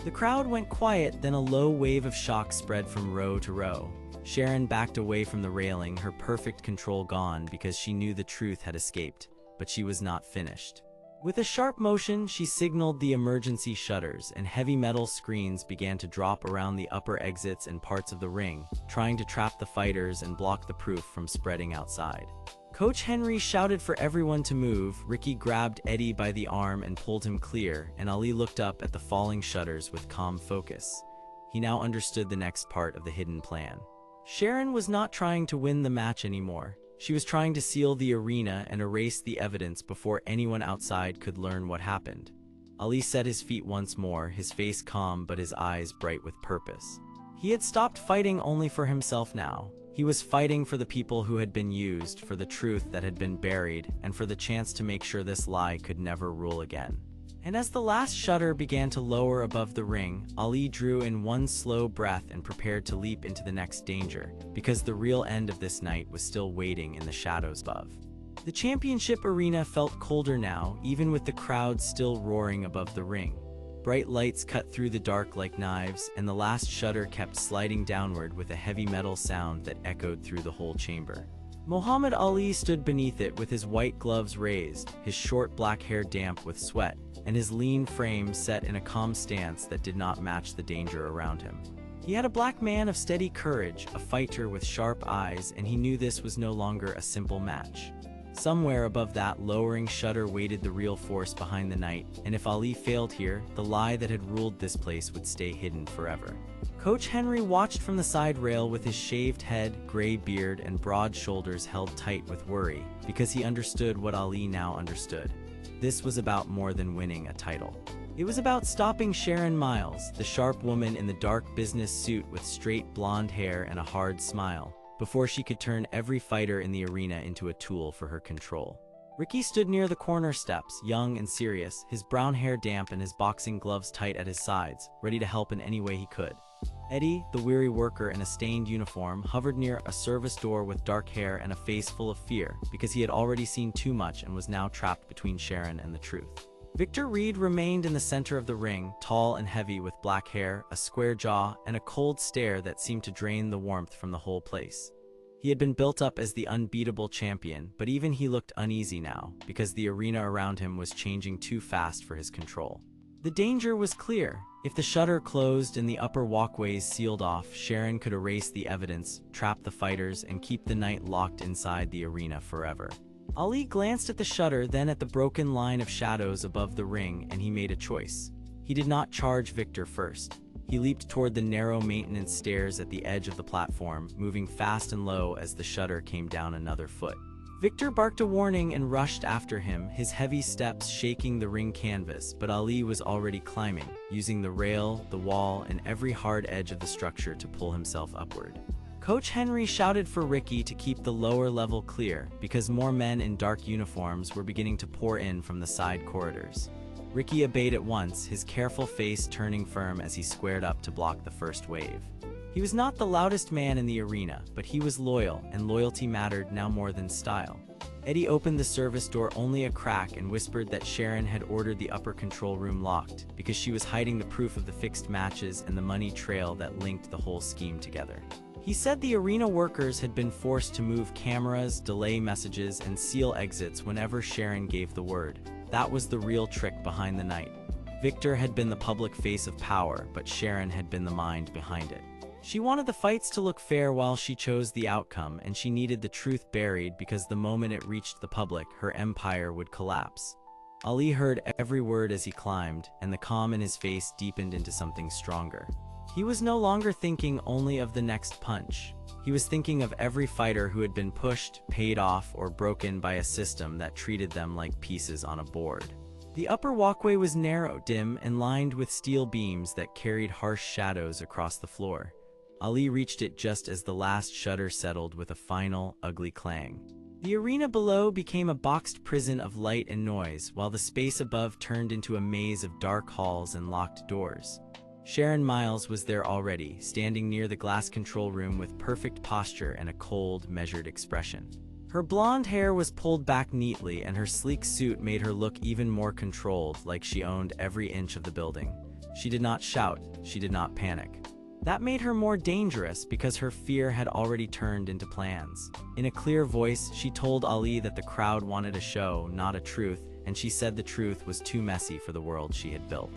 The crowd went quiet, then a low wave of shock spread from row to row. Sharon backed away from the railing, her perfect control gone because she knew the truth had escaped, but she was not finished. With a sharp motion, she signaled the emergency shutters, and heavy metal screens began to drop around the upper exits and parts of the ring, trying to trap the fighters and block the proof from spreading outside. Coach Henry shouted for everyone to move. Ricky grabbed Eddie by the arm and pulled him clear, and Ali looked up at the falling shutters with calm focus. He now understood the next part of the hidden plan. Sharon was not trying to win the match anymore. She was trying to seal the arena and erase the evidence before anyone outside could learn what happened. Ali set his feet once more, his face calm but his eyes bright with purpose. He had stopped fighting only for himself now. He was fighting for the people who had been used, for the truth that had been buried, and for the chance to make sure this lie could never rule again. And as the last shutter began to lower above the ring, Ali drew in one slow breath and prepared to leap into the next danger, because the real end of this night was still waiting in the shadows above. The championship arena felt colder now, even with the crowd still roaring above the ring. Bright lights cut through the dark like knives, and the last shutter kept sliding downward with a heavy metal sound that echoed through the whole chamber. Muhammad Ali stood beneath it with his white gloves raised, his short black hair damp with sweat, and his lean frame set in a calm stance that did not match the danger around him. He had a black man of steady courage, a fighter with sharp eyes, and he knew this was no longer a simple match. Somewhere above that lowering shutter waited the real force behind the night, and if Ali failed here, the lie that had ruled this place would stay hidden forever. Coach Henry watched from the side rail with his shaved head, gray beard, and broad shoulders held tight with worry, because he understood what Ali now understood. This was about more than winning a title. It was about stopping Sharon Miles, the sharp woman in the dark business suit with straight blonde hair and a hard smile, before she could turn every fighter in the arena into a tool for her control. Ricky stood near the corner steps, young and serious, his brown hair damp and his boxing gloves tight at his sides, ready to help in any way he could. Eddie, the weary worker in a stained uniform, hovered near a service door with dark hair and a face full of fear, because he had already seen too much and was now trapped between Sharon and the truth. Victor Reed remained in the center of the ring, tall and heavy with black hair, a square jaw, and a cold stare that seemed to drain the warmth from the whole place. He had been built up as the unbeatable champion, but even he looked uneasy now, because the arena around him was changing too fast for his control. The danger was clear. If the shutter closed and the upper walkways sealed off, Sharon could erase the evidence, trap the fighters, and keep the night locked inside the arena forever. Ali glanced at the shutter, then at the broken line of shadows above the ring, and he made a choice. He did not charge Victor first. He leaped toward the narrow maintenance stairs at the edge of the platform, moving fast and low as the shutter came down another foot. Victor barked a warning and rushed after him, his heavy steps shaking the ring canvas, but Ali was already climbing, using the rail, the wall, and every hard edge of the structure to pull himself upward. Coach Henry shouted for Ricky to keep the lower level clear, because more men in dark uniforms were beginning to pour in from the side corridors. Ricky obeyed at once, his careful face turning firm as he squared up to block the first wave. He was not the loudest man in the arena, but he was loyal, and loyalty mattered now more than style. Eddie opened the service door only a crack and whispered that Sharon had ordered the upper control room locked, because she was hiding the proof of the fixed matches and the money trail that linked the whole scheme together. He said the arena workers had been forced to move cameras, delay messages, and seal exits whenever Sharon gave the word. That was the real trick behind the night. Victor had been the public face of power, but Sharon had been the mind behind it. She wanted the fights to look fair while she chose the outcome, and she needed the truth buried because the moment it reached the public, her empire would collapse. Ali heard every word as he climbed, and the calm in his face deepened into something stronger. He was no longer thinking only of the next punch. He was thinking of every fighter who had been pushed, paid off, or broken by a system that treated them like pieces on a board. The upper walkway was narrow, dim, and lined with steel beams that carried harsh shadows across the floor. Ali reached it just as the last shutter settled with a final, ugly clang. The arena below became a boxed prison of light and noise, while the space above turned into a maze of dark halls and locked doors. Sharon Miles was there already, standing near the glass control room with perfect posture and a cold, measured expression. Her blonde hair was pulled back neatly, and her sleek suit made her look even more controlled, like she owned every inch of the building. She did not shout, she did not panic. That made her more dangerous because her fear had already turned into plans. In a clear voice, she told Ali that the crowd wanted a show, not a truth, and she said the truth was too messy for the world she had built.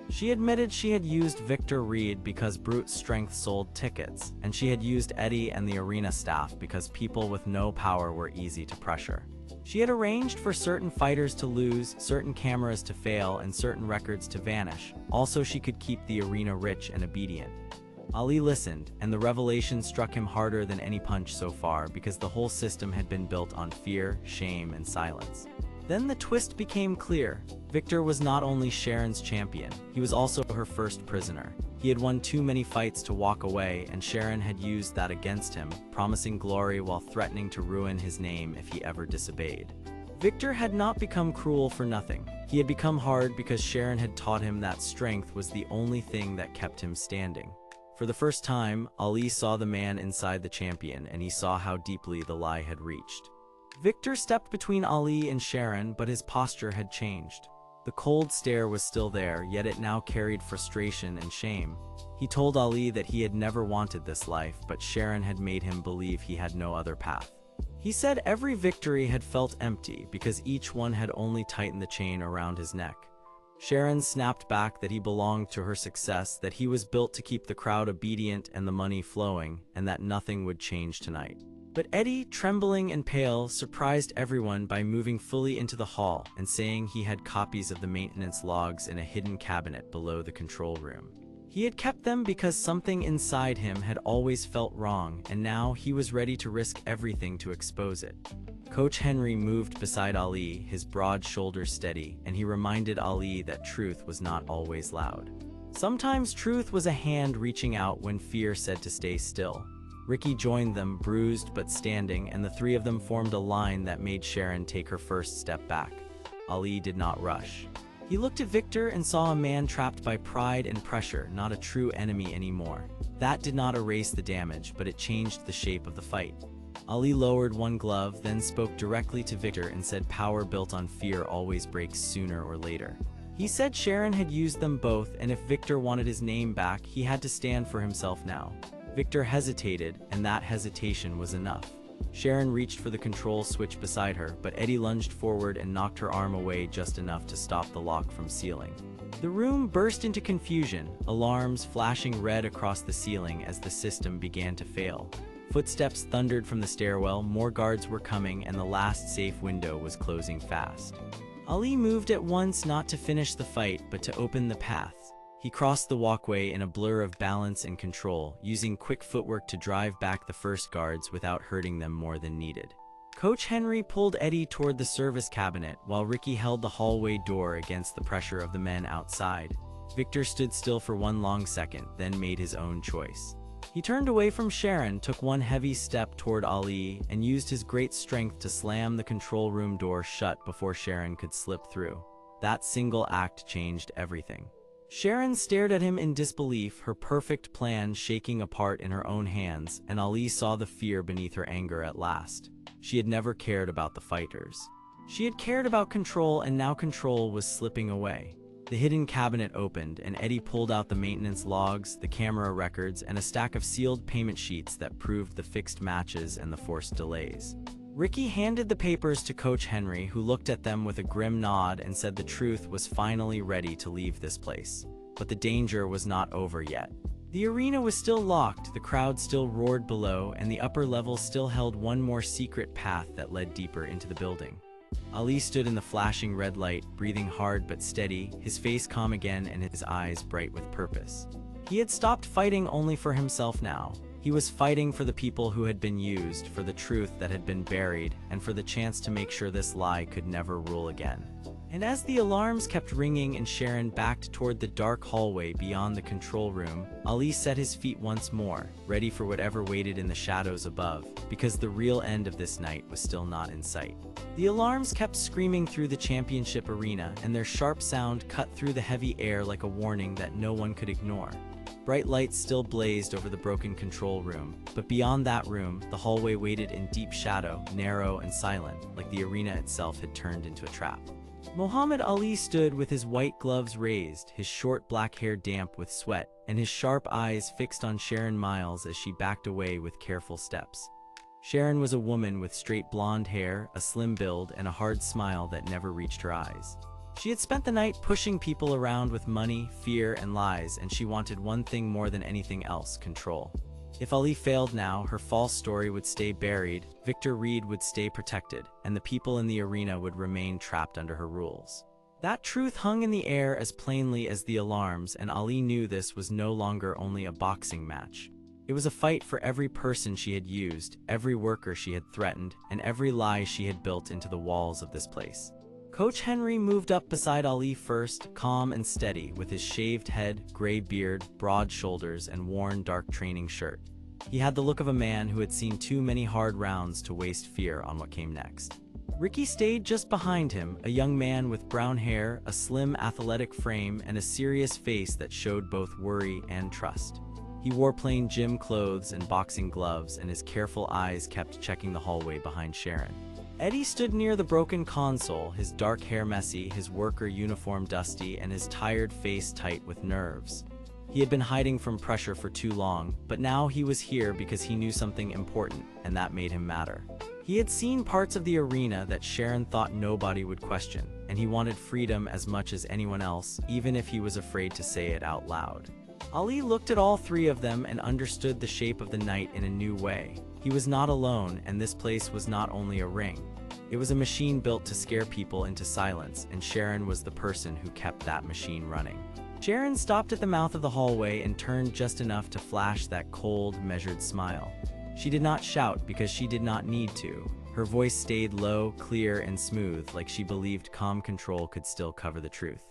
She admitted she had used Victor Reed because brute strength sold tickets, and she had used Eddie and the arena staff because people with no power were easy to pressure. She had arranged for certain fighters to lose, certain cameras to fail, and certain records to vanish. Also, she could keep the arena rich and obedient. Ali listened, and the revelation struck him harder than any punch so far because the whole system had been built on fear, shame, and silence. Then the twist became clear. Victor was not only Sharon's champion, he was also her first prisoner. He had won too many fights to walk away, and Sharon had used that against him, promising glory while threatening to ruin his name if he ever disobeyed. Victor had not become cruel for nothing. He had become hard because Sharon had taught him that strength was the only thing that kept him standing. For the first time, Ali saw the man inside the champion, and he saw how deeply the lie had reached. Victor stepped between Ali and Sharon, but his posture had changed. The cold stare was still there, yet it now carried frustration and shame. He told Ali that he had never wanted this life, but Sharon had made him believe he had no other path. He said every victory had felt empty because each one had only tightened the chain around his neck. Sharon snapped back that he belonged to her success, that he was built to keep the crowd obedient and the money flowing, and that nothing would change tonight. But Eddie, trembling and pale, surprised everyone by moving fully into the hall and saying he had copies of the maintenance logs in a hidden cabinet below the control room. He had kept them because something inside him had always felt wrong, and now he was ready to risk everything to expose it. Coach Henry moved beside Ali, his broad shoulders steady, and he reminded Ali that truth was not always loud. Sometimes truth was a hand reaching out when fear said to stay still. Ricky joined them, bruised but standing, and the three of them formed a line that made Sharon take her first step back. Ali did not rush. He looked at Victor and saw a man trapped by pride and pressure, not a true enemy anymore. That did not erase the damage, but it changed the shape of the fight. Ali lowered one glove, then spoke directly to Victor and said power built on fear always breaks sooner or later. He said Sharon had used them both, and if Victor wanted his name back, he had to stand for himself now. Victor hesitated, and that hesitation was enough. Sharon reached for the control switch beside her, but Eddie lunged forward and knocked her arm away just enough to stop the lock from sealing. The room burst into confusion, alarms flashing red across the ceiling as the system began to fail. Footsteps thundered from the stairwell, more guards were coming, and the last safe window was closing fast. Ali moved at once, not to finish the fight, but to open the path. He crossed the walkway in a blur of balance and control, using quick footwork to drive back the first guards without hurting them more than needed. Coach Henry pulled Eddie toward the service cabinet, while Ricky held the hallway door against the pressure of the men outside. Victor stood still for one long second, then made his own choice. He turned away from Sharon, took one heavy step toward Ali, and used his great strength to slam the control room door shut before Sharon could slip through. That single act changed everything. Sharon stared at him in disbelief, her perfect plan shaking apart in her own hands, and Ali saw the fear beneath her anger at last. She had never cared about the fighters. She had cared about control, and now control was slipping away. The hidden cabinet opened, and Eddie pulled out the maintenance logs, the camera records, and a stack of sealed payment sheets that proved the fixed matches and the forced delays. Ricky handed the papers to Coach Henry, who looked at them with a grim nod and said the truth was finally ready to leave this place. But the danger was not over yet. The arena was still locked, the crowd still roared below, and the upper level still held one more secret path that led deeper into the building. Ali stood in the flashing red light, breathing hard but steady, his face calm again and his eyes bright with purpose. He had stopped fighting only for himself now. He was fighting for the people who had been used, for the truth that had been buried, and for the chance to make sure this lie could never rule again. And as the alarms kept ringing and Sharon backed toward the dark hallway beyond the control room, Ali set his feet once more, ready for whatever waited in the shadows above, because the real end of this night was still not in sight. The alarms kept screaming through the championship arena, and their sharp sound cut through the heavy air like a warning that no one could ignore. Bright lights still blazed over the broken control room, but beyond that room, the hallway waited in deep shadow, narrow and silent, like the arena itself had turned into a trap. Muhammad Ali stood with his white gloves raised, his short black hair damp with sweat, and his sharp eyes fixed on Sharon Miles as she backed away with careful steps. Sharon was a woman with straight blonde hair, a slim build, and a hard smile that never reached her eyes. She had spent the night pushing people around with money, fear, and lies, and she wanted one thing more than anything else: control. If Ali failed now, her false story would stay buried, Victor Reed would stay protected, and the people in the arena would remain trapped under her rules. That truth hung in the air as plainly as the alarms, and Ali knew this was no longer only a boxing match. It was a fight for every person she had used, every worker she had threatened, and every lie she had built into the walls of this place. Coach Henry moved up beside Ali first, calm and steady, with his shaved head, gray beard, broad shoulders, and worn dark training shirt. He had the look of a man who had seen too many hard rounds to waste fear on what came next. Ricky stayed just behind him, a young man with brown hair, a slim athletic frame, and a serious face that showed both worry and trust. He wore plain gym clothes and boxing gloves, and his careful eyes kept checking the hallway behind Sharon. Eddie stood near the broken console, his dark hair messy, his worker uniform dusty, and his tired face tight with nerves. He had been hiding from pressure for too long, but now he was here because he knew something important, and that made him matter. He had seen parts of the arena that Sharon thought nobody would question, and he wanted freedom as much as anyone else, even if he was afraid to say it out loud. Ali looked at all three of them and understood the shape of the night in a new way. He was not alone, and this place was not only a ring. It was a machine built to scare people into silence, and Sharon was the person who kept that machine running. Sharon stopped at the mouth of the hallway and turned just enough to flash that cold, measured smile. She did not shout because she did not need to. Her voice stayed low, clear, and smooth, like she believed calm control could still cover the truth.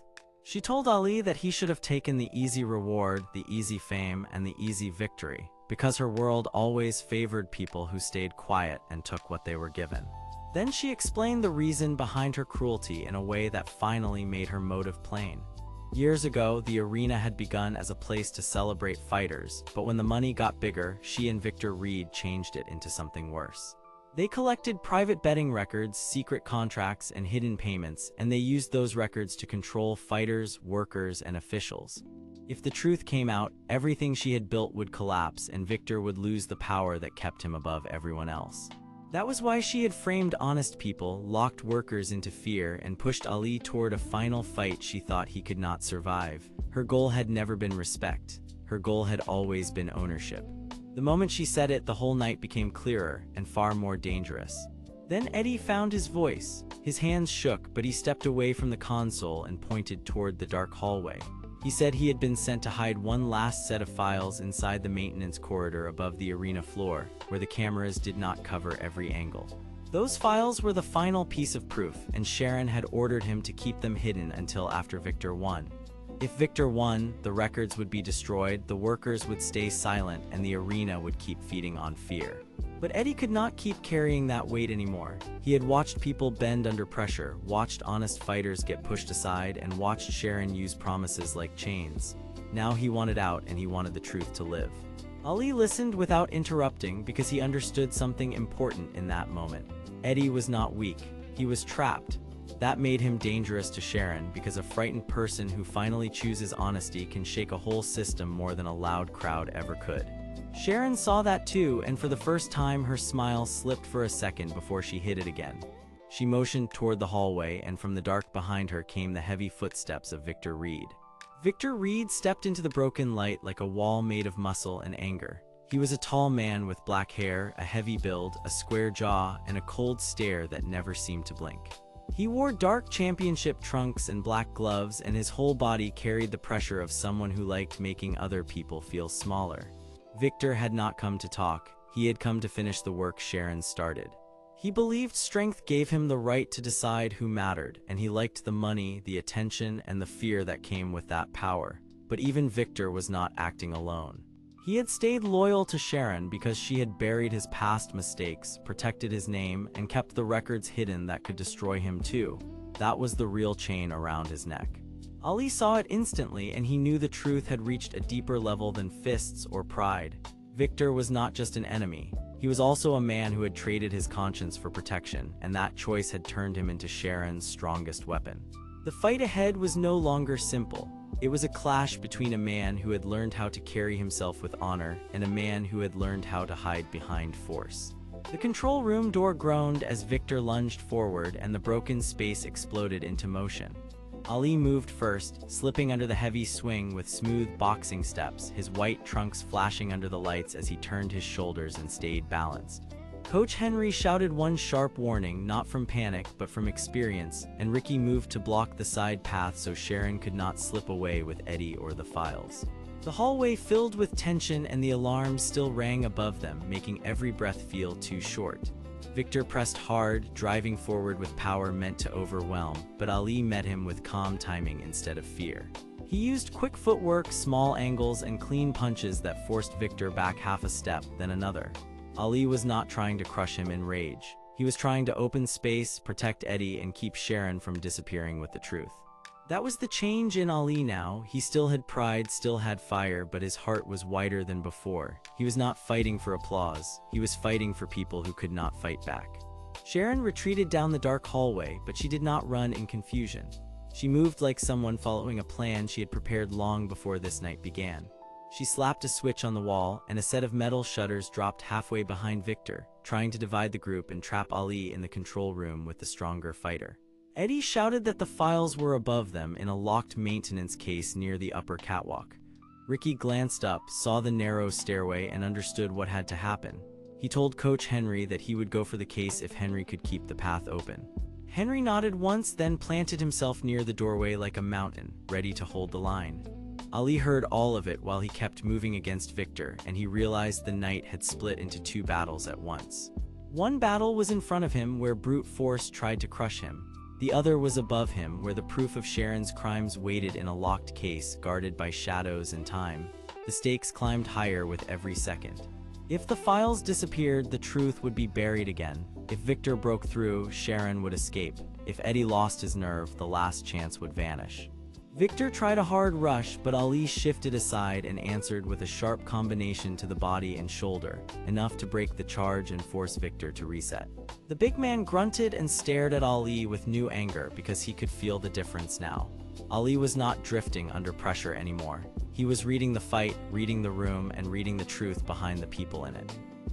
She told Ali that he should have taken the easy reward, the easy fame, and the easy victory, because her world always favored people who stayed quiet and took what they were given. Then she explained the reason behind her cruelty in a way that finally made her motive plain. Years ago, the arena had begun as a place to celebrate fighters, but when the money got bigger, she and Victor Reed changed it into something worse. They collected private betting records, secret contracts, and hidden payments, and they used those records to control fighters, workers, and officials. If the truth came out, everything she had built would collapse, and Victor would lose the power that kept him above everyone else. That was why she had framed honest people, locked workers into fear, and pushed Ali toward a final fight she thought he could not survive. Her goal had never been respect. Her goal had always been ownership. The moment she said it, the whole night became clearer and far more dangerous. Then Eddie found his voice. His hands shook, but he stepped away from the console and pointed toward the dark hallway. He said he had been sent to hide one last set of files inside the maintenance corridor above the arena floor, where the cameras did not cover every angle. Those files were the final piece of proof, and Sharon had ordered him to keep them hidden until after Victor won. If Victor won, the records would be destroyed, the workers would stay silent, and the arena would keep feeding on fear. But Eddie could not keep carrying that weight anymore. He had watched people bend under pressure, watched honest fighters get pushed aside, and watched Sharon use promises like chains. Now he wanted out, and he wanted the truth to live. Ali listened without interrupting because he understood something important in that moment. Eddie was not weak. He was trapped. That made him dangerous to Sharon because a frightened person who finally chooses honesty can shake a whole system more than a loud crowd ever could. Sharon saw that too, and for the first time her smile slipped for a second before she hid it again. She motioned toward the hallway, and from the dark behind her came the heavy footsteps of Victor Reed. Victor Reed stepped into the broken light like a wall made of muscle and anger. He was a tall man with black hair, a heavy build, a square jaw, and a cold stare that never seemed to blink. He wore dark championship trunks and black gloves, and his whole body carried the pressure of someone who liked making other people feel smaller. Victor had not come to talk. He had come to finish the work Sharon started. He believed strength gave him the right to decide who mattered, and he liked the money, the attention, and the fear that came with that power. But even Victor was not acting alone. He had stayed loyal to Sharon because she had buried his past mistakes, protected his name, and kept the records hidden that could destroy him too. That was the real chain around his neck. Ali saw it instantly, and he knew the truth had reached a deeper level than fists or pride. Victor was not just an enemy. He was also a man who had traded his conscience for protection, and that choice had turned him into Sharon's strongest weapon. The fight ahead was no longer simple. It was a clash between a man who had learned how to carry himself with honor and a man who had learned how to hide behind force. The control room door groaned as Victor lunged forward, and the broken space exploded into motion. Ali moved first, slipping under the heavy swing with smooth boxing steps, his white trunks flashing under the lights as he turned his shoulders and stayed balanced. Coach Henry shouted one sharp warning, not from panic but from experience, and Ricky moved to block the side path so Sharon could not slip away with Eddie or the files. The hallway filled with tension, and the alarms still rang above them, making every breath feel too short. Victor pressed hard, driving forward with power meant to overwhelm, but Ali met him with calm timing instead of fear. He used quick footwork, small angles, and clean punches that forced Victor back half a step, then another. Ali was not trying to crush him in rage. He was trying to open space, protect Eddie, and keep Sharon from disappearing with the truth. That was the change in Ali now. He still had pride, still had fire, but his heart was wider than before. He was not fighting for applause. He was fighting for people who could not fight back. Sharon retreated down the dark hallway, but she did not run in confusion. She moved like someone following a plan she had prepared long before this night began. She slapped a switch on the wall, and a set of metal shutters dropped halfway behind Victor, trying to divide the group and trap Ali in the control room with the stronger fighter. Eddie shouted that the files were above them in a locked maintenance case near the upper catwalk. Ricky glanced up, saw the narrow stairway, and understood what had to happen. He told Coach Henry that he would go for the case if Henry could keep the path open. Henry nodded once, then planted himself near the doorway like a mountain, ready to hold the line. Ali heard all of it while he kept moving against Victor, and he realized the night had split into two battles at once. One battle was in front of him where brute force tried to crush him. The other was above him where the proof of Sharon's crimes waited in a locked case guarded by shadows and time. The stakes climbed higher with every second. If the files disappeared, the truth would be buried again. If Victor broke through, Sharon would escape. If Eddie lost his nerve, the last chance would vanish. Victor tried a hard rush, but Ali shifted aside and answered with a sharp combination to the body and shoulder, enough to break the charge and force Victor to reset. The big man grunted and stared at Ali with new anger because he could feel the difference now. Ali was not drifting under pressure anymore. He was reading the fight, reading the room, and reading the truth behind the people in it.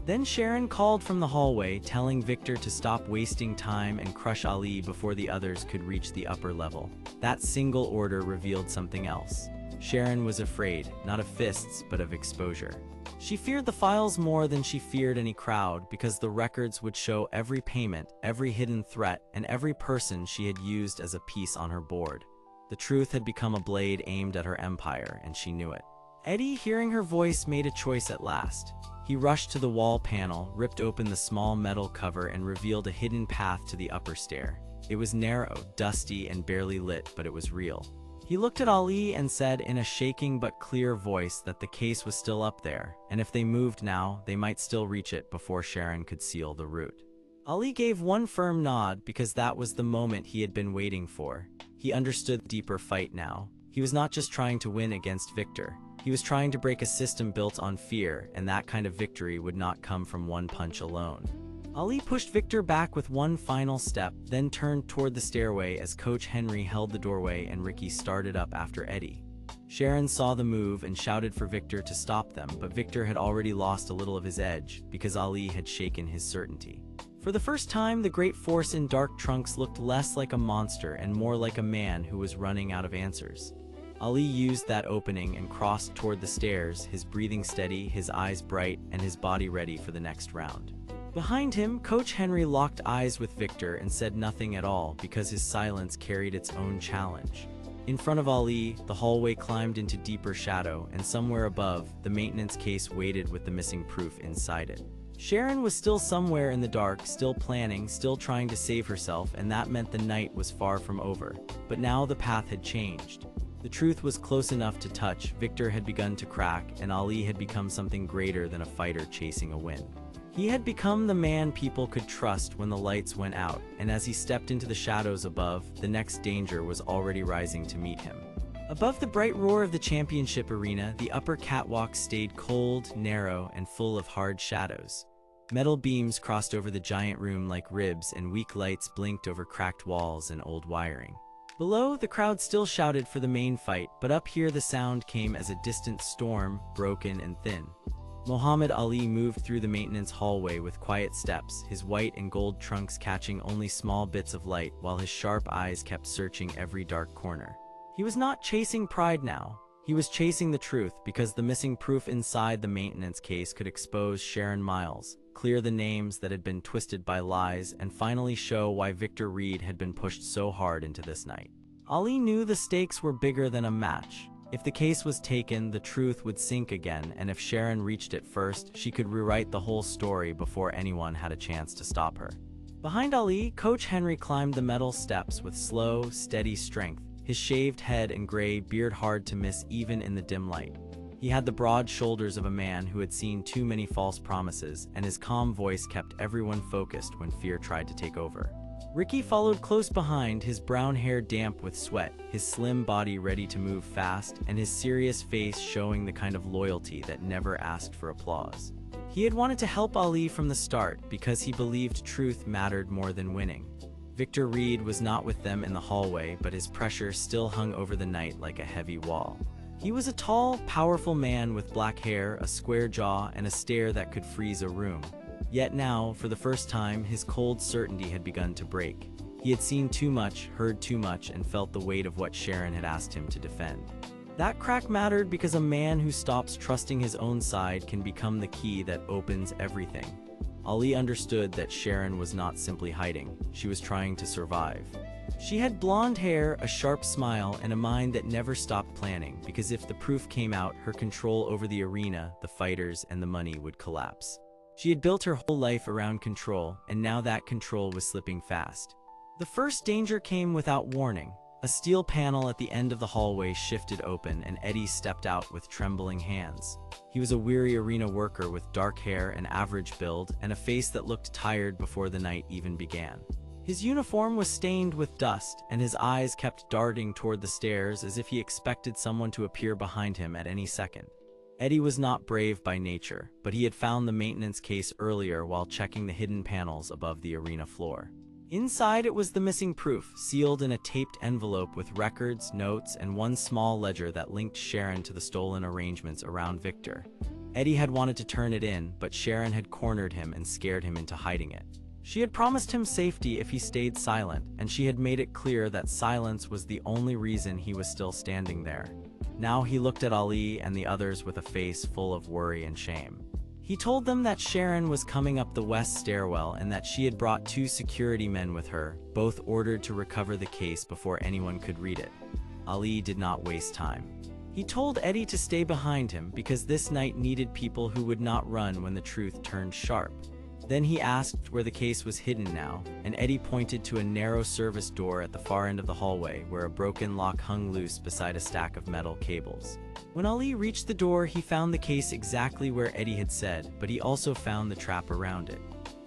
Then Sharon called from the hallway, telling Victor to stop wasting time and crush Ali before the others could reach the upper level. That single order revealed something else. Sharon was afraid, not of fists, but of exposure. She feared the files more than she feared any crowd because the records would show every payment, every hidden threat, and every person she had used as a piece on her board. The truth had become a blade aimed at her empire, and she knew it. Eddie, hearing her voice, made a choice at last. He rushed to the wall panel, ripped open the small metal cover, and revealed a hidden path to the upper stair. It was narrow, dusty, and barely lit, but it was real. He looked at Ali and said in a shaking but clear voice that the case was still up there, and if they moved now, they might still reach it before Sharon could seal the route. Ali gave one firm nod because that was the moment he had been waiting for. He understood the deeper fight now. He was not just trying to win against Victor. He was trying to break a system built on fear, and that kind of victory would not come from one punch alone. Ali pushed Victor back with one final step, then turned toward the stairway as Coach Henry held the doorway and Ricky started up after Eddie. Sharon saw the move and shouted for Victor to stop them, but Victor had already lost a little of his edge because Ali had shaken his certainty. For the first time, the great force in dark trunks looked less like a monster and more like a man who was running out of answers. Ali used that opening and crossed toward the stairs, his breathing steady, his eyes bright, and his body ready for the next round. Behind him, Coach Henry locked eyes with Victor and said nothing at all because his silence carried its own challenge. In front of Ali, the hallway climbed into deeper shadow, and somewhere above, the maintenance case waited with the missing proof inside it. Sharon was still somewhere in the dark, still planning, still trying to save herself, and that meant the night was far from over. But now the path had changed. The truth was close enough to touch, Victor had begun to crack, and Ali had become something greater than a fighter chasing a win. He had become the man people could trust when the lights went out, and as he stepped into the shadows above, the next danger was already rising to meet him. Above the bright roar of the championship arena, the upper catwalk stayed cold, narrow, and full of hard shadows. Metal beams crossed over the giant room like ribs, and weak lights blinked over cracked walls and old wiring. Below, the crowd still shouted for the main fight, but up here the sound came as a distant storm, broken and thin. Muhammad Ali moved through the maintenance hallway with quiet steps, his white and gold trunks catching only small bits of light while his sharp eyes kept searching every dark corner. He was not chasing pride now. He was chasing the truth because the missing proof inside the maintenance case could expose Sharon Miles, clear the names that had been twisted by lies, and finally show why Victor Reed had been pushed so hard into this night. Ali knew the stakes were bigger than a match. If the case was taken, the truth would sink again, and if Sharon reached it first, she could rewrite the whole story before anyone had a chance to stop her. Behind Ali, Coach Henry climbed the metal steps with slow, steady strength, his shaved head and gray beard hard to miss even in the dim light. He had the broad shoulders of a man who had seen too many false promises, and his calm voice kept everyone focused when fear tried to take over. Ricky followed close behind, his brown hair damp with sweat, his slim body ready to move fast, and his serious face showing the kind of loyalty that never asked for applause. He had wanted to help Ali from the start because he believed truth mattered more than winning. Victor Reed was not with them in the hallway, but his pressure still hung over the night like a heavy wall. He was a tall, powerful man with black hair, a square jaw, and a stare that could freeze a room. Yet now, for the first time, his cold certainty had begun to break. He had seen too much, heard too much, and felt the weight of what Sharon had asked him to defend. That crack mattered because a man who stops trusting his own side can become the key that opens everything. Ali understood that Sharon was not simply hiding, she was trying to survive. She had blonde hair, a sharp smile, and a mind that never stopped planning, because if the proof came out, her control over the arena, the fighters, and the money would collapse. She had built her whole life around control, and now that control was slipping fast. The first danger came without warning. A steel panel at the end of the hallway shifted open, and Eddie stepped out with trembling hands. He was a weary arena worker with dark hair, an average build, and a face that looked tired before the night even began. His uniform was stained with dust, and his eyes kept darting toward the stairs as if he expected someone to appear behind him at any second. Eddie was not brave by nature, but he had found the maintenance case earlier while checking the hidden panels above the arena floor. Inside it was the missing proof, sealed in a taped envelope with records, notes, and one small ledger that linked Sharon to the stolen arrangements around Victor. Eddie had wanted to turn it in, but Sharon had cornered him and scared him into hiding it. She had promised him safety if he stayed silent, and she had made it clear that silence was the only reason he was still standing there. Now he looked at Ali and the others with a face full of worry and shame. He told them that Sharon was coming up the west stairwell and that she had brought 2 security men with her, both ordered to recover the case before anyone could read it. Ali did not waste time. He told Eddie to stay behind him because this night needed people who would not run when the truth turned sharp. Then he asked where the case was hidden now, and Eddie pointed to a narrow service door at the far end of the hallway where a broken lock hung loose beside a stack of metal cables. When Ali reached the door, he found the case exactly where Eddie had said, but he also found the trap around it.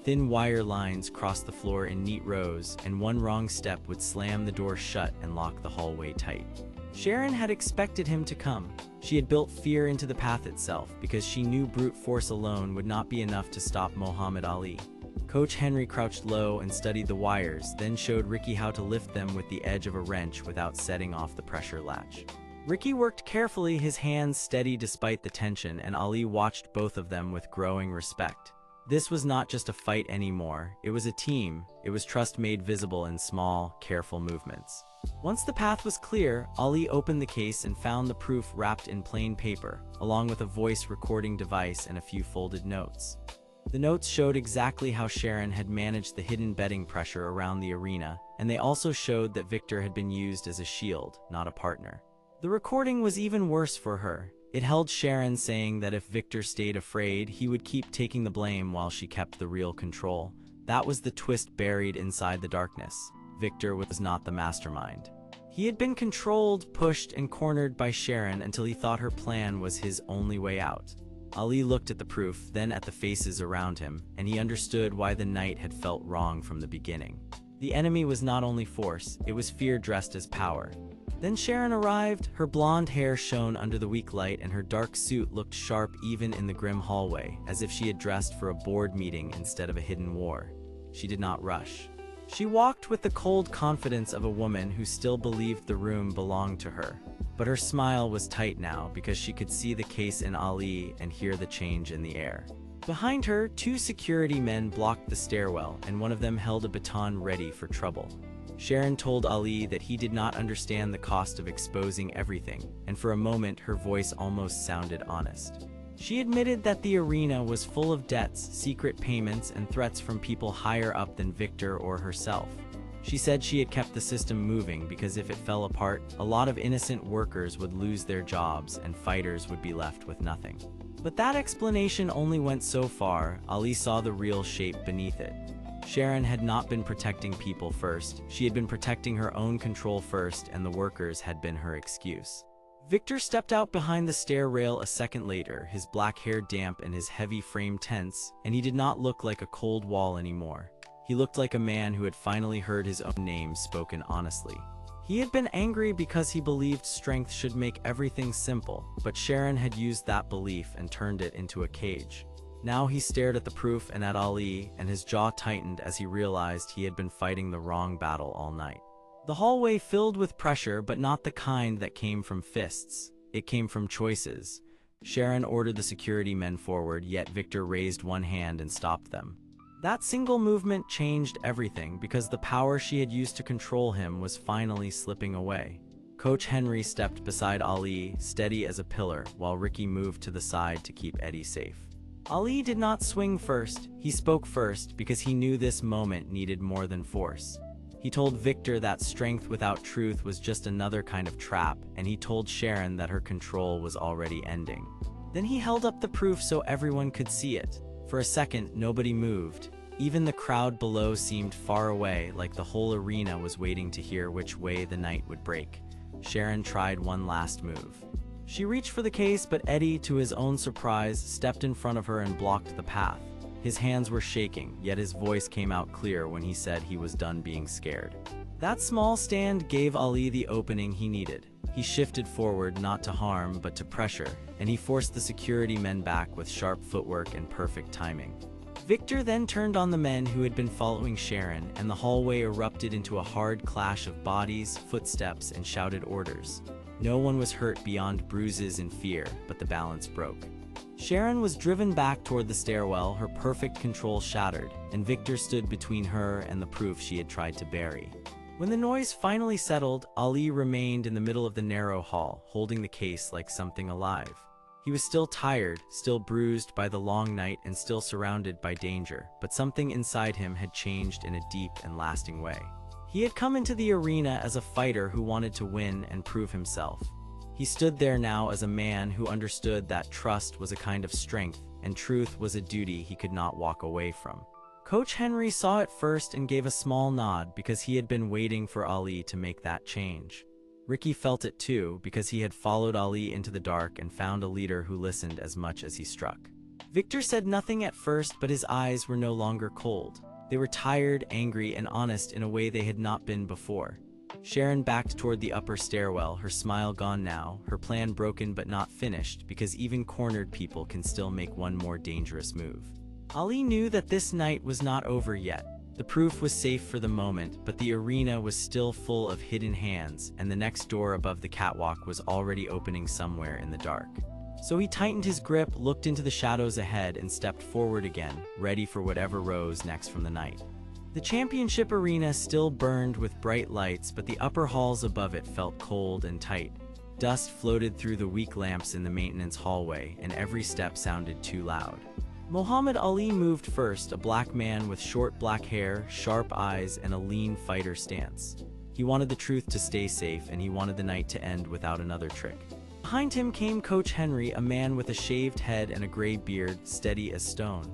Thin wire lines crossed the floor in neat rows, and one wrong step would slam the door shut and lock the hallway tight. Sharon had expected him to come. She had built fear into the path itself because she knew brute force alone would not be enough to stop Muhammad Ali. Coach Henry crouched low and studied the wires, then showed Ricky how to lift them with the edge of a wrench without setting off the pressure latch. Ricky worked carefully, his hands steady despite the tension, and Ali watched both of them with growing respect. This was not just a fight anymore, it was a team. It was trust made visible in small, careful movements. Once the path was clear, Ali opened the case and found the proof wrapped in plain paper, along with a voice recording device and a few folded notes. The notes showed exactly how Sharon had managed the hidden betting pressure around the arena, and they also showed that Victor had been used as a shield, not a partner. The recording was even worse for her. It held Sharon saying that if Victor stayed afraid, he would keep taking the blame while she kept the real control. That was the twist buried inside the darkness. Victor was not the mastermind. He had been controlled, pushed, and cornered by Sharon until he thought her plan was his only way out. Ali looked at the proof, then at the faces around him, and he understood why the night had felt wrong from the beginning. The enemy was not only force, it was fear dressed as power. Then Sharon arrived. Her blonde hair shone under the weak light, and her dark suit looked sharp even in the grim hallway, as if she had dressed for a board meeting instead of a hidden war. She did not rush. She walked with the cold confidence of a woman who still believed the room belonged to her. But her smile was tight now because she could see the case in Ali and hear the change in the air. Behind her, 2 security men blocked the stairwell, and one of them held a baton ready for trouble. Sharon told Ali that he did not understand the cost of exposing everything, and for a moment her voice almost sounded honest. She admitted that the arena was full of debts, secret payments, and threats from people higher up than Victor or herself. She said she had kept the system moving because if it fell apart, a lot of innocent workers would lose their jobs and fighters would be left with nothing. But that explanation only went so far. Ali saw the real shape beneath it. Sharon had not been protecting people first, she had been protecting her own control first, and the workers had been her excuse. Victor stepped out behind the stair rail a second later, his black hair damp and his heavy frame tense, and he did not look like a cold wall anymore. He looked like a man who had finally heard his own name spoken honestly. He had been angry because he believed strength should make everything simple, but Sharon had used that belief and turned it into a cage. Now he stared at the proof and at Ali, and his jaw tightened as he realized he had been fighting the wrong battle all night. The hallway filled with pressure, but not the kind that came from fists. It came from choices. Sharon ordered the security men forward, yet Victor raised one hand and stopped them. That single movement changed everything because the power she had used to control him was finally slipping away. Coach Henry stepped beside Ali, steady as a pillar, while Ricky moved to the side to keep Eddie safe. Ali did not swing first, he spoke first because he knew this moment needed more than force. He told Victor that strength without truth was just another kind of trap, and he told Sharon that her control was already ending. Then he held up the proof so everyone could see it. For a second, nobody moved. Even the crowd below seemed far away, like the whole arena was waiting to hear which way the night would break. Sharon tried one last move. She reached for the case, but Eddie, to his own surprise, stepped in front of her and blocked the path. His hands were shaking, yet his voice came out clear when he said he was done being scared. That small stand gave Ali the opening he needed. He shifted forward, not to harm, but to pressure, and he forced the security men back with sharp footwork and perfect timing. Victor then turned on the men who had been following Sharon, and the hallway erupted into a hard clash of bodies, footsteps, and shouted orders. No one was hurt beyond bruises and fear, but the balance broke. Sharon was driven back toward the stairwell, her perfect control shattered, and Victor stood between her and the proof she had tried to bury. When the noise finally settled, Ali remained in the middle of the narrow hall, holding the case like something alive. He was still tired, still bruised by the long night, and still surrounded by danger, but something inside him had changed in a deep and lasting way. He had come into the arena as a fighter who wanted to win and prove himself. He stood there now as a man who understood that trust was a kind of strength, and truth was a duty he could not walk away from. Coach Henry saw it first and gave a small nod because he had been waiting for Ali to make that change. Ricky felt it too, because he had followed Ali into the dark and found a leader who listened as much as he struck. Victor said nothing at first, but his eyes were no longer cold. They were tired, angry, and honest in a way they had not been before. Sharon backed toward the upper stairwell, her smile gone now, her plan broken but not finished, because even cornered people can still make one more dangerous move. Ali knew that this night was not over yet. The proof was safe for the moment, but the arena was still full of hidden hands, and the next door above the catwalk was already opening somewhere in the dark. So he tightened his grip, looked into the shadows ahead, and stepped forward again, ready for whatever rose next from the night. The championship arena still burned with bright lights, but the upper halls above it felt cold and tight. Dust floated through the weak lamps in the maintenance hallway, and every step sounded too loud. Muhammad Ali moved first, a black man with short black hair, sharp eyes, and a lean fighter stance. He wanted the truth to stay safe, and he wanted the night to end without another trick. Behind him came Coach Henry, a man with a shaved head and a gray beard, steady as stone.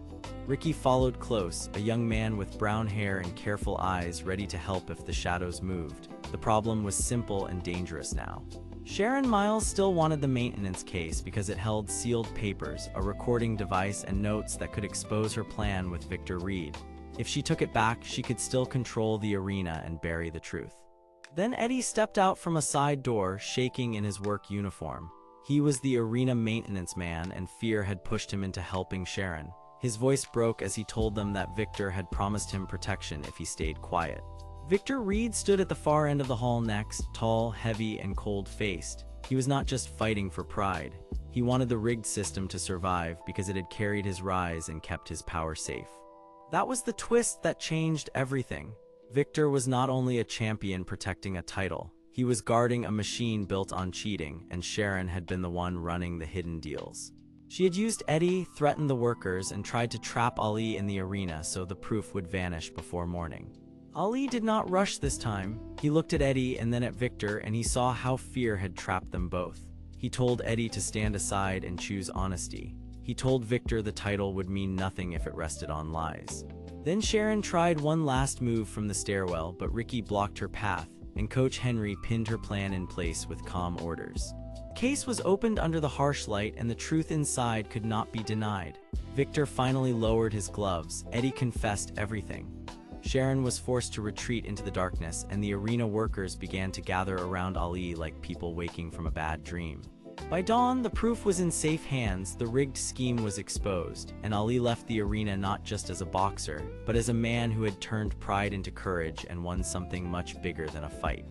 Ricky followed close, a young man with brown hair and careful eyes, ready to help if the shadows moved. The problem was simple and dangerous now. Sharon Miles still wanted the maintenance case because it held sealed papers, a recording device, and notes that could expose her plan with Victor Reed. If she took it back, she could still control the arena and bury the truth. Then Eddie stepped out from a side door, shaking in his work uniform. He was the arena maintenance man, and fear had pushed him into helping Sharon. His voice broke as he told them that Victor had promised him protection if he stayed quiet. Victor Reed stood at the far end of the hall next, tall, heavy, and cold-faced. He was not just fighting for pride. He wanted the rigged system to survive because it had carried his rise and kept his power safe. That was the twist that changed everything. Victor was not only a champion protecting a title. He was guarding a machine built on cheating, and Sharon had been the one running the hidden deals. She had used Eddie, threatened the workers, and tried to trap Ali in the arena so the proof would vanish before morning. Ali did not rush this time. He looked at Eddie and then at Victor, and he saw how fear had trapped them both. He told Eddie to stand aside and choose honesty. He told Victor the title would mean nothing if it rested on lies. Then Sharon tried one last move from the stairwell, but Ricky blocked her path, and Coach Henry pinned her plan in place with calm orders. The case was opened under the harsh light, and the truth inside could not be denied. Victor finally lowered his gloves. Eddie confessed everything. Sharon was forced to retreat into the darkness, and the arena workers began to gather around Ali like people waking from a bad dream. By dawn, the proof was in safe hands, the rigged scheme was exposed, and Ali left the arena not just as a boxer, but as a man who had turned pride into courage and won something much bigger than a fight.